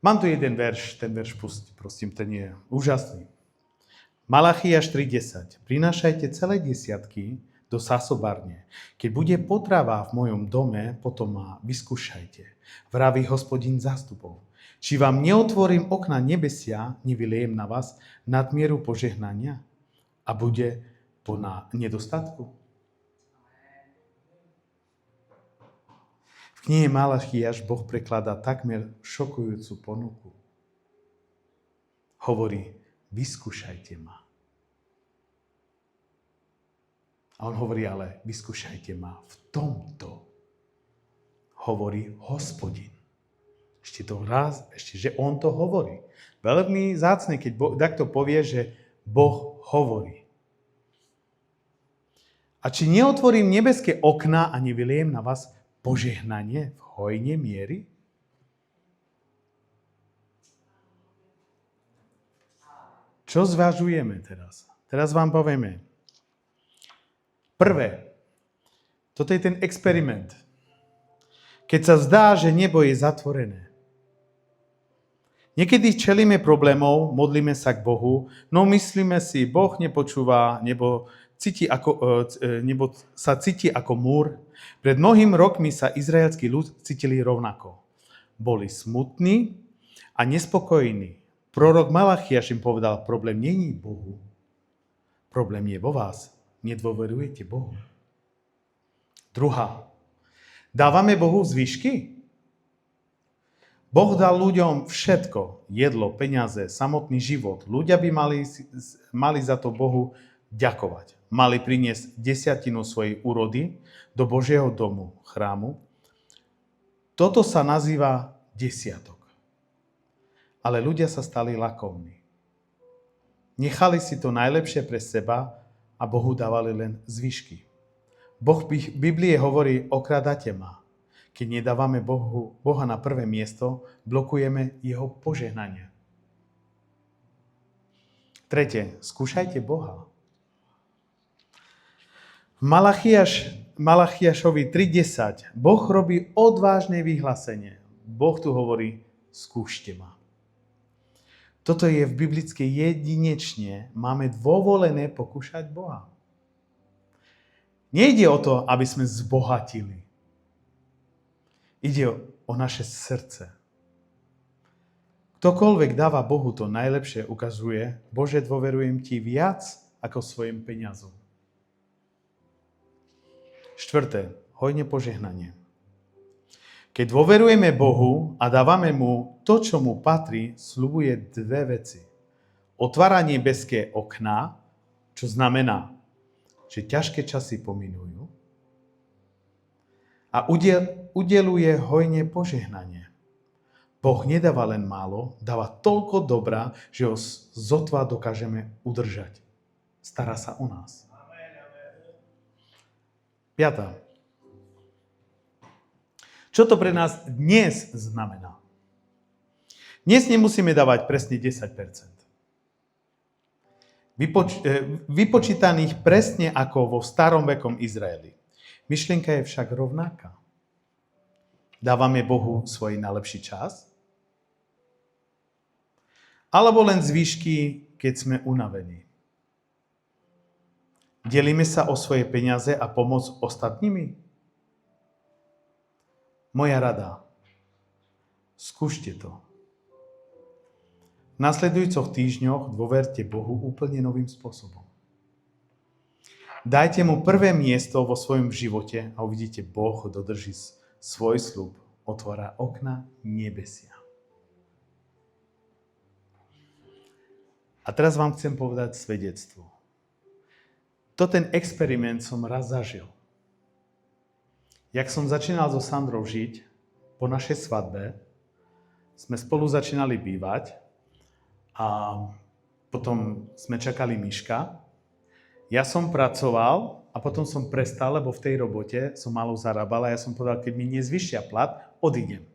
Mám tu jeden verš, ten verš pusti, prosím, ten je úžasný. Malachiáš 3.10. Prinášajte celé desiatky do zásobárne. Keď bude potrava v mojom dome, potom ma vyskúšajte. Vraví Hospodin zástupov. Či vám neotvorím okna nebesia, nevyliejem na vás nadmieru požehnania a bude po nedostatku? V knihe Malachiáš Boh prekladá takmer šokujúcu ponuku. Hovorí, vyskúšajte ma. A on hovorí, ale vyskúšajte ma v tomto. Hovorí Hospodin. Ešte že on to hovorí. Veľmi vzácne, keď takto povie, že Boh hovorí. A či neotvorím nebeské okná a nevyliem na vás požehnanie v hojne miery? Čo zvažujeme teraz? Teraz vám povieme. Prvé, toto je ten experiment. Keď sa zdá, že nebo je zatvorené. Niekedy čelíme problémov, modlíme sa k Bohu, no myslíme si, Boh nepočúva, nebo sa cíti ako múr. Pred mnohými rokmi sa izraelský ľud cítili rovnako. Boli smutní a nespokojní. Prorok Malachiáš im povedal, problém není Bohu. Problém je vo vás. Nedôverujete Bohu. Druhá. Dávame Bohu zvyšky? Boh dal ľuďom všetko. Jedlo, peniaze, samotný život. Ľudia by mali za to Bohu ďakovať. mali priniesť 10% svojej úrody do Božieho domu, chrámu. Toto sa nazýva desiatok. Ale ľudia sa stali lakomní. Nechali si to najlepšie pre seba a Bohu dávali len zvyšky. Boh v Biblii hovorí, okradate ma. Keď nedávame Boha na prvé miesto, blokujeme jeho požehnanie. Tretie, skúšajte Boha. V Malachiašovi 3.10 Boh robí odvážne vyhlásenie. Boh tu hovorí, skúšte ma. Toto je v biblické jedinečne. Máme dôvolené pokúšať Boha. Nejde o to, aby sme zbohatili. Ide o naše srdce. Ktokoľvek dáva Bohu to najlepšie, ukazuje, Bože, dôverujem ti viac ako svojim peniazom. Štvrté, hojne požehnanie. Keď dôverujeme Bohu a dávame mu to, čo mu patrí, sľubuje dve veci. Otvára nebeské okná, čo znamená, že ťažké časy pominujú, a udeluje hojne požehnanie. Boh nedáva len málo, dáva toľko dobrá, že ho zotva dokážeme udržať. Stará sa o nás. Piatá. Čo to pre nás dnes znamená? Dnes nemusíme dávať presne 10%. Vypočítaných presne ako vo starom vekom Izraeli. Myšlienka je však rovnaká. Dávame Bohu svoj najlepší čas? Alebo len zvyšky, keď sme unavení? Delíme sa o svoje peniaze a pomoc ostatnými? Moja rada. Skúšte to. V nasledujúcich týždňoch dôverte Bohu úplne novým spôsobom. Dajte mu prvé miesto vo svojom živote a uvidíte, Boh dodrží svoj sľub, otvára okna nebesia. A teraz vám chcem povedať svedectvo. Ten experiment som raz zažil. Jak som začínal so Sandrou žiť, po našej svadbe, sme spolu začínali bývať a potom sme čakali Miška. Ja som pracoval a potom som prestal, lebo v tej robote som málo zarábal a ja som povedal, keď mi nezvyšia plat, odídem.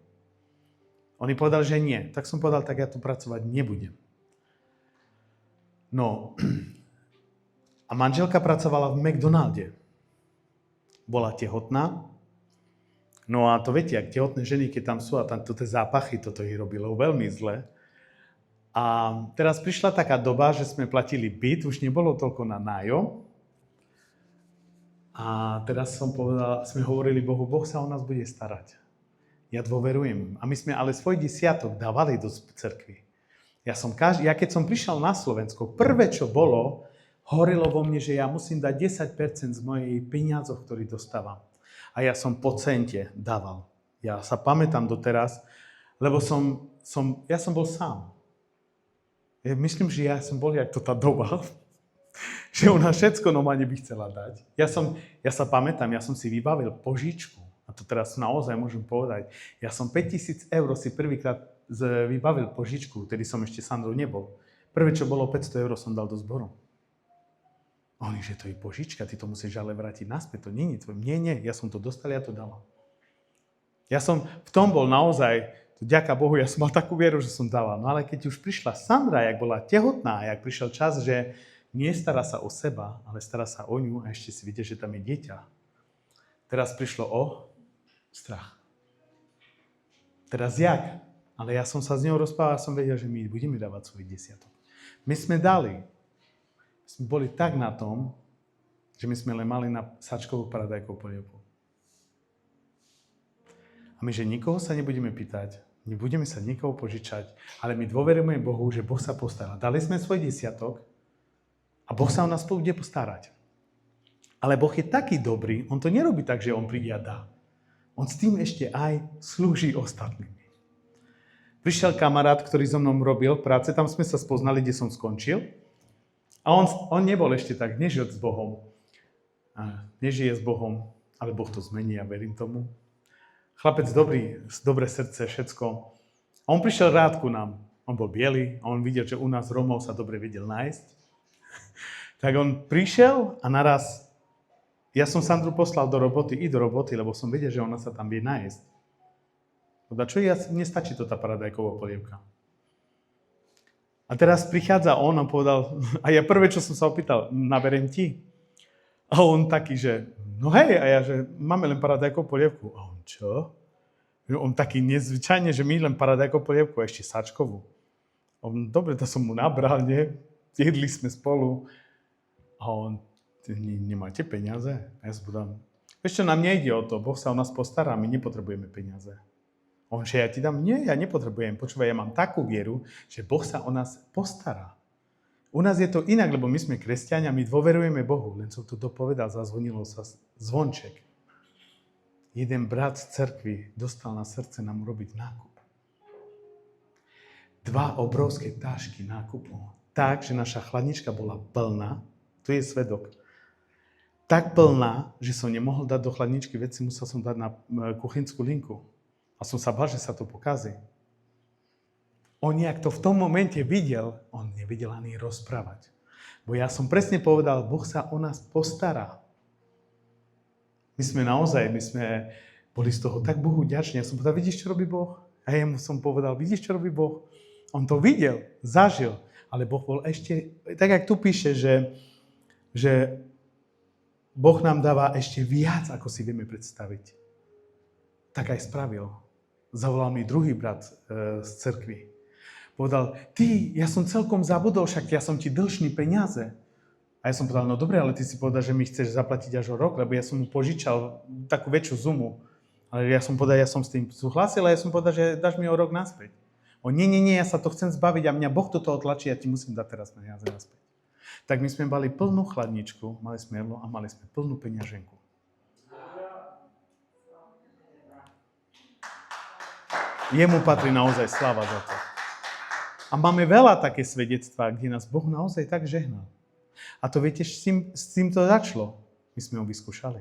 Oni povedali, že nie. Tak som povedal, tak ja tu pracovať nebudem. No, a manželka pracovala v McDonalde. Bola tehotná. No a to viete, ak tehotné ženy, keď tam sú a tam tie zápachy, toto ich robilo veľmi zle. A teraz prišla taká doba, že sme platili byt, už nebolo toľko na nájom. A teraz sme hovorili Bohu, Boh sa o nás bude starať. Ja dôverujem. A my sme ale svoj desiatok dávali do cerkvy. Ja keď som prišiel na Slovensko, prvé, čo bolo, horilo vo mne, že ja musím dať 10% z mojej peniazov, ktorý dostávam. A ja som po cente dával. Ja sa pamätám doteraz, lebo ja som bol sám. Ja myslím, že ja som bol jak to tá doba, že ona všetko normálne by chcela dať. Ja sa pamätám, ja som si vybavil požičku. A to teraz naozaj môžem povedať. Ja som 5 000 eur si prvýkrát vybavil požičku, tedy som ešte Sandrou nebol. Prvé, čo bolo 500 eur, som dal do zboru. Oni, že to je požička, ty to musíš ale vrátiť naspäť, to nie je tvoje. Nie, ja som to dostal, ja to dal. Ja som v tom bol naozaj, ďaká Bohu, ja som mal takú vieru, že som dával. No ale keď už prišla Sandra, jak bola tehotná, jak prišiel čas, že nie stará sa o seba, ale stará sa o ňu a ešte si vidie, že tam je dieťa. Teraz prišlo o strach. Teraz jak? Ale ja som sa s ňou rozprával a som vedel, že my budeme dávať svoj desiatok. My sme dali. Sme boli tak na tom, že my sme len mali na sačkovú paradajku polievku. A my, že nikoho sa nebudeme pýtať, nebudeme sa nikoho požičať, ale my dôverujeme Bohu, že Boh sa postará. Dali sme svoj desiatok a Boh sa o nás bude postarať. Ale Boh je taký dobrý, on to nerobí tak, že on príde a dá. On s tým ešte aj slúži ostatným. Prišiel kamarát, ktorý so mnou robil práce, tam sme sa spoznali, kde som skončil. A A on nebol ešte tak, nežil s Bohom. A nežije s Bohom, ale Boh to zmení, ja verím tomu. Chlapec dobrý, dobré srdce, všetko. A on prišiel rád ku nám. On bol biely a on videl, že u nás Rómov sa dobre vedel nájsť. Tak on prišiel a naraz, ja som Sandru poslal do roboty, lebo som vedel, že ona sa tam vie nájsť. Čo mne stačí to tá paradajková polievka. A teraz prichádza on povedal, a ja prvé, čo som sa opýtal, naberiem ti? A on taký, že no hej, a ja, že máme len paradajkovú polievku. A on čo? On taký nezvyčajne, že my len paradajkovú polievku a ešte sačkovú. A on, dobre, to som mu nabral, nie? Jedli sme spolu. A on, nemáte peniaze? A ja som povedal, vieš čo, nám nejde o to, Boh sa o nás postará, my nepotrebujeme peniaze. On, že ja ti dám, nie, ja nepotrebujem. Počúvaj, ja mám takú vieru, že Boh sa o nás postará. U nás je to inak, lebo my sme kresťania, my dôverujeme Bohu. Len som to dopovedal, zazvonilo sa zvonček. Jeden brat z cerkvy dostal na srdce nám robiť nákup. 2 obrovské tášky nákupu. Tak, že naša chladnička bola plná, tu je svedok, tak plná, že som nemohol dať do chladničky veci, musel som dať na kuchynskú linku. A som sa bál, že sa to pokazí. On nejak to v tom momente videl, on nevedel ani rozprávať. Bo ja som presne povedal, Boh sa o nás postará. My sme boli z toho tak Bohu vďační. Ja som povedal, vidíš, čo robí Boh? A ja mu som povedal, vidíš, čo robí Boh? On to videl, zažil, ale Boh bol ešte, tak jak tu píše, že Boh nám dáva ešte viac, ako si vieme predstaviť. Tak aj spravil. Zavolal mi druhý brat z cerkvy. Povedal, ja som celkom zabudol, však ja som ti dlžný peniaze. A ja som povedal, no dobre, ale ty si povedal, že mi chceš zaplatiť až o rok, lebo ja som mu požičal takú väčšiu sumu. Ale ja som povedal, ja som s tým súhlasil a ja som povedal, že dáš mi o rok naspäť. On, nie, ja sa to chcem zbaviť a mňa Boh toto otlačí, ja ti musím dať teraz peniaze naspäť. Tak my sme mali plnú chladničku, mali sme jedlo a mali sme plnú peňaženku. Jemu patrí naozaj sláva za to. A máme veľa také svedectvá, kde nás Boh naozaj tak žehnal. A to viete, s tým to začalo. My sme ho vyskúšali.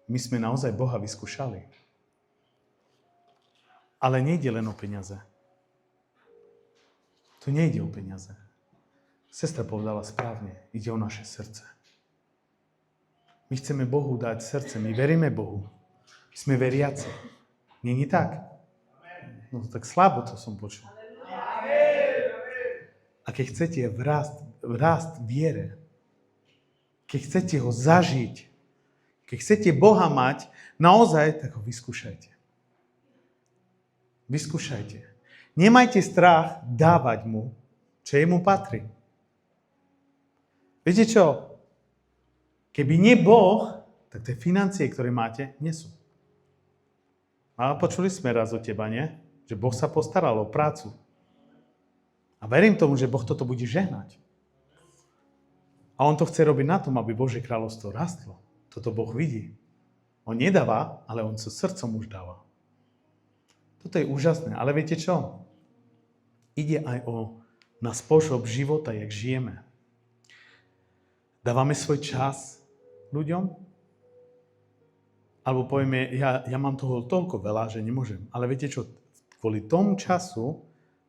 My sme naozaj Boha vyskúšali. Ale nejde len o peniaze. Tu nejde o peniaze. Sestra povedala správne, ide o naše srdce. My chceme Bohu dať srdce, my veríme Bohu. My sme veriaci. Není tak? No tak slabo to som počul. A keď chcete rásť v viere, keď chcete ho zažiť, keď chcete Boha mať, naozaj, tak ho vyskúšajte. Vyskúšajte. Nemajte strach dávať mu, čo jemu patrí. Viete čo? Keby nie Boh, tak tie financie, ktoré máte, nie sú. A počuli sme raz o teba, nie? Že Boh sa postaral o prácu. A verím tomu, že Boh toto bude žehnať. A on to chce robiť na tom, aby Božie kráľovstvo rastlo. Toto Boh vidí. On nedáva, ale on so srdcom už dáva. Toto je úžasné. Ale viete čo? Ide aj na spôsob života, jak žijeme. Dávame svoj čas ľuďom? Alebo povieme, ja mám toho toľko veľa, že nemôžem. Ale viete čo? Kvôli tomu času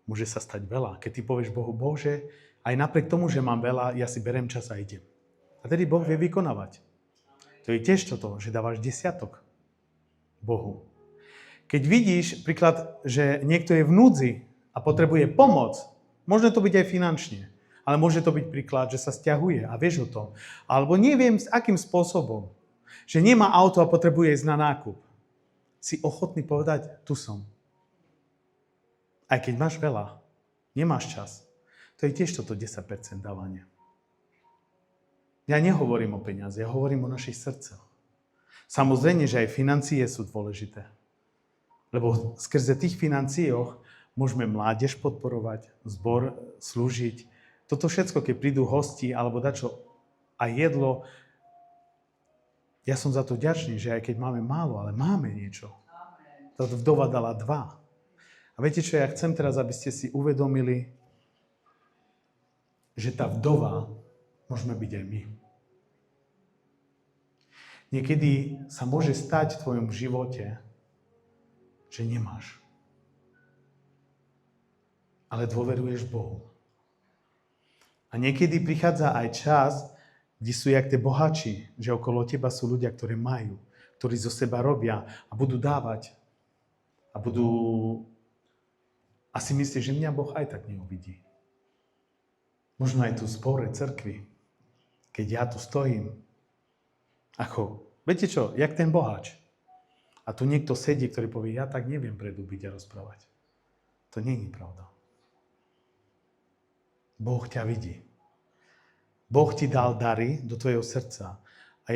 môže sa stať veľa. Keď ty povieš Bohu, Bože, aj napriek tomu, že mám veľa, ja si berem čas a idem. A tedy Boh vie vykonávať. To je tiež toto, že dávaš desiatok Bohu. Keď vidíš, príklad, že niekto je v núdzi a potrebuje pomoc, môže to byť aj finančne, ale môže to byť príklad, že sa sťahuje a vieš o tom. Alebo neviem, s akým spôsobom, že nemá auto a potrebuje ísť na nákup. Si ochotný povedať, tu som. Aj keď máš veľa, nemáš čas. To je tiež toto 10% dávania. Ja nehovorím o peniaze, ja hovorím o našich srdcoch. Samozrejme, že aj financie sú dôležité. Lebo skrze tých financiách môžeme mládež podporovať, zbor slúžiť. Toto všetko, keď prídu hosti alebo dačo a jedlo, ja som za to vďačný, že aj keď máme málo, ale máme niečo. Táto vdova dala 2. A viete čo, ja chcem teraz, aby ste si uvedomili, že tá vdova môžeme byť aj my. Niekedy sa môže stať v tvojom živote, že nemáš. Ale dôveruješ Bohu. A niekedy prichádza aj čas, kde sú jak tie bohači, že okolo teba sú ľudia, ktorí majú, ktorí zo seba robia a budú dávať. A si myslíš, že mňa Boh aj tak neuvidí. Možno aj tu v zbore cirkvi, keď ja tu stojím. Viete čo, jak ten boháč. A tu niekto sedí, ktorý povie, ja tak neviem predúbiť a rozprávať. To nie je pravda. Boh ťa vidí. Boh ti dal dary do tvojho srdca. A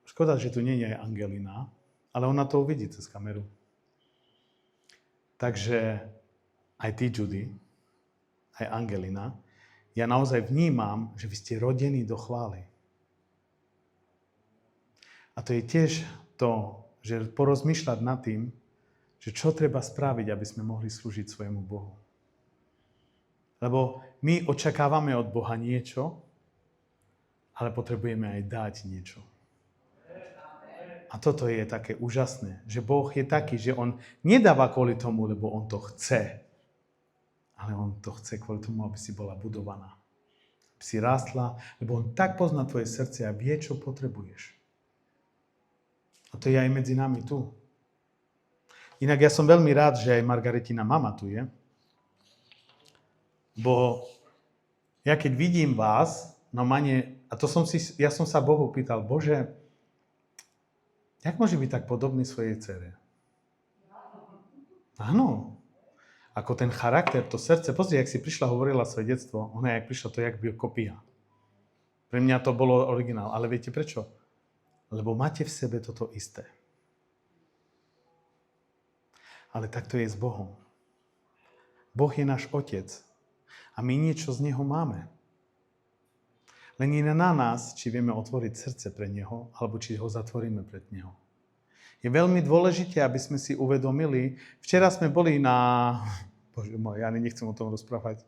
škoda, že tu nie je aj Angelina, ale ona to uvidí cez kameru. Takže aj ty, Judy, aj Angelina, ja naozaj vnímam, že vy ste rodení do chvály. A to je tiež to, že porozmýšľať nad tým, že čo treba spraviť, aby sme mohli slúžiť svojmu Bohu. Lebo my očakávame od Boha niečo, ale potrebujeme aj dať niečo. A toto je také úžasné, že Boh je taký, že on nedáva kvôli tomu, lebo on to chce, ale on to chce kvôli tomu, aby si bola budovaná. Aby si rástla, lebo on tak pozná tvoje srdce a vie, čo potrebuješ. A to je aj medzi nami tu. Inak ja som veľmi rád, že aj Margaretina mama tu je. Bo ja keď vidím vás, a ja som sa Bohu pýtal, Bože, jak môže byť tak podobný svojej dcere? Áno. Ako ten charakter, to srdce. Pozri, jak si prišla, hovorila svoje detstvo. Ona, jak prišla, to jak by kopia. Pre mňa to bolo originál. Ale viete prečo? Lebo máte v sebe toto isté. Ale tak to je s Bohom. Boh je náš Otec. A my niečo z Neho máme. Len je na nás, či vieme otvoriť srdce pre Neho, alebo či ho zatvoríme pred Neho. Je veľmi dôležité, aby sme si uvedomili, včera sme boli Bože môj, ja nechcem o tom rozprávať,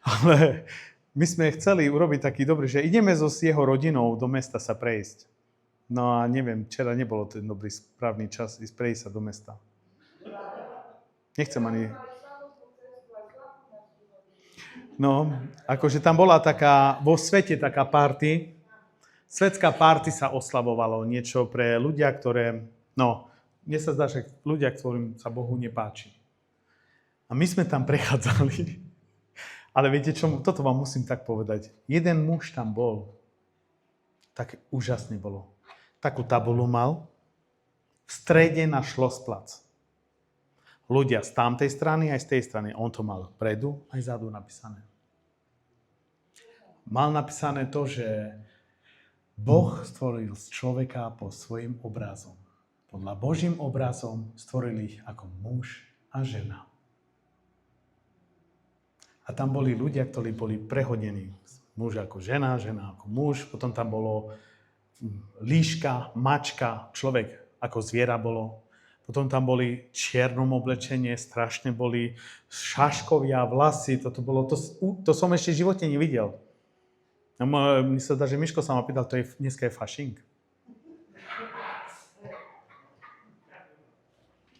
ale my sme chceli urobiť taký dobrý, že ideme s jeho rodinou do mesta sa prejsť. No a neviem, včera nebolo ten dobrý správny čas ísť prejsť sa do mesta. Nechcem ani... No, akože tam bola vo svete taká party, svetská party sa oslavovalo niečo pre ľudia, mne sa zdá, že ľudia, ktorým sa Bohu nepáči. A my sme tam prechádzali. Ale viete čo, toto vám musím tak povedať. Jeden muž tam bol, tak úžasne bolo. Takú tabulu mal, v strede na Schlossplatz. Ľudia z tamtej strany aj z tej strany. On to mal vpredu aj zadu napísané. Mal napísané to, že Boh stvoril človeka po svojim obrazom. Podľa Božím obrazom stvoril ich ako muž a žena. A tam boli ľudia, ktorí boli prehodení. Muž ako žena, žena ako muž. Potom tam bolo líška, mačka, človek ako zviera bolo. Potom tam boli čiernom oblečenie, strašne boli šaškovia, vlasy, to som ešte v živote nevidel. Mne sa dá, že Miško sa ma pýtal, dneska je fašing.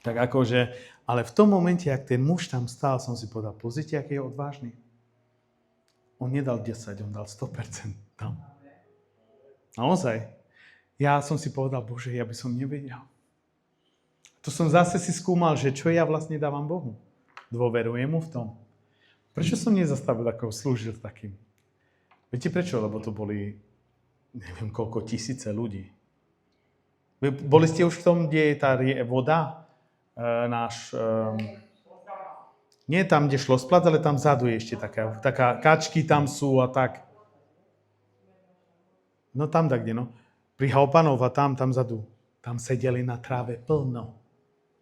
Tak akože, ale v tom momente, ak ten muž tam stál, som si povedal, pozrite, aký je odvážny. On nedal 10, on dal 100% tam. Naozaj. Ja som si povedal, Bože, ja by som nevedel. To som zase si skúmal, že čo ja vlastne dávam Bohu. Dôverujem mu v tom. Prečo som nezastavil, ako slúžil takým? Viete prečo? Lebo to boli, neviem koľko, tisíce ľudí. Boli ste už v tom, kde je tá voda? Nie tam, kde Schlossplatz, ale tam vzadu je ešte taká kačky tam sú a tak. No tam tak, kde no. Pri Haupanov a tam vzadu. Tam sedeli na tráve plno.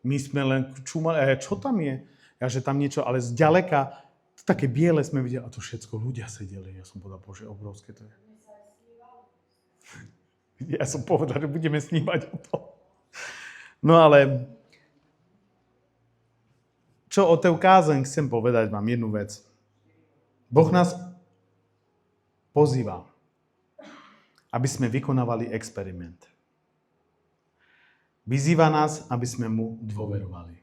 My sme len čúmali, čo tam je? Ja, že tam niečo, ale zďaleka, také biele sme videli, a to všetko ľudia sedeli. Ja som povedal, Bože, obrovské to je. Ja som povedal, že budeme snívať o to. No ale, čo o tej kázeň chcem povedať vám jednu vec. Boh nás pozývam, aby sme vykonávali experiment. Vyzýva nás, aby sme mu dôverovali.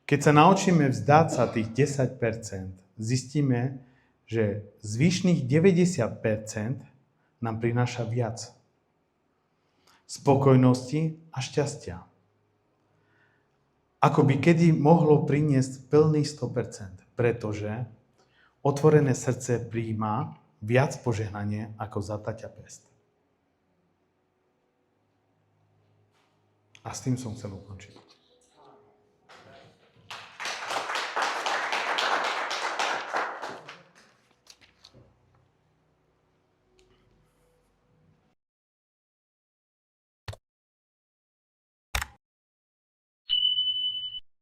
Keď sa naučíme vzdať sa tých 10%, zistíme, že zvyšných 90% nám prináša viac spokojnosti a šťastia. Ako by kedy mohlo priniesť plný 100%, pretože otvorené srdce prijíma viac požehnanie ako zataťa pest. A s tým som chcel ukončiť.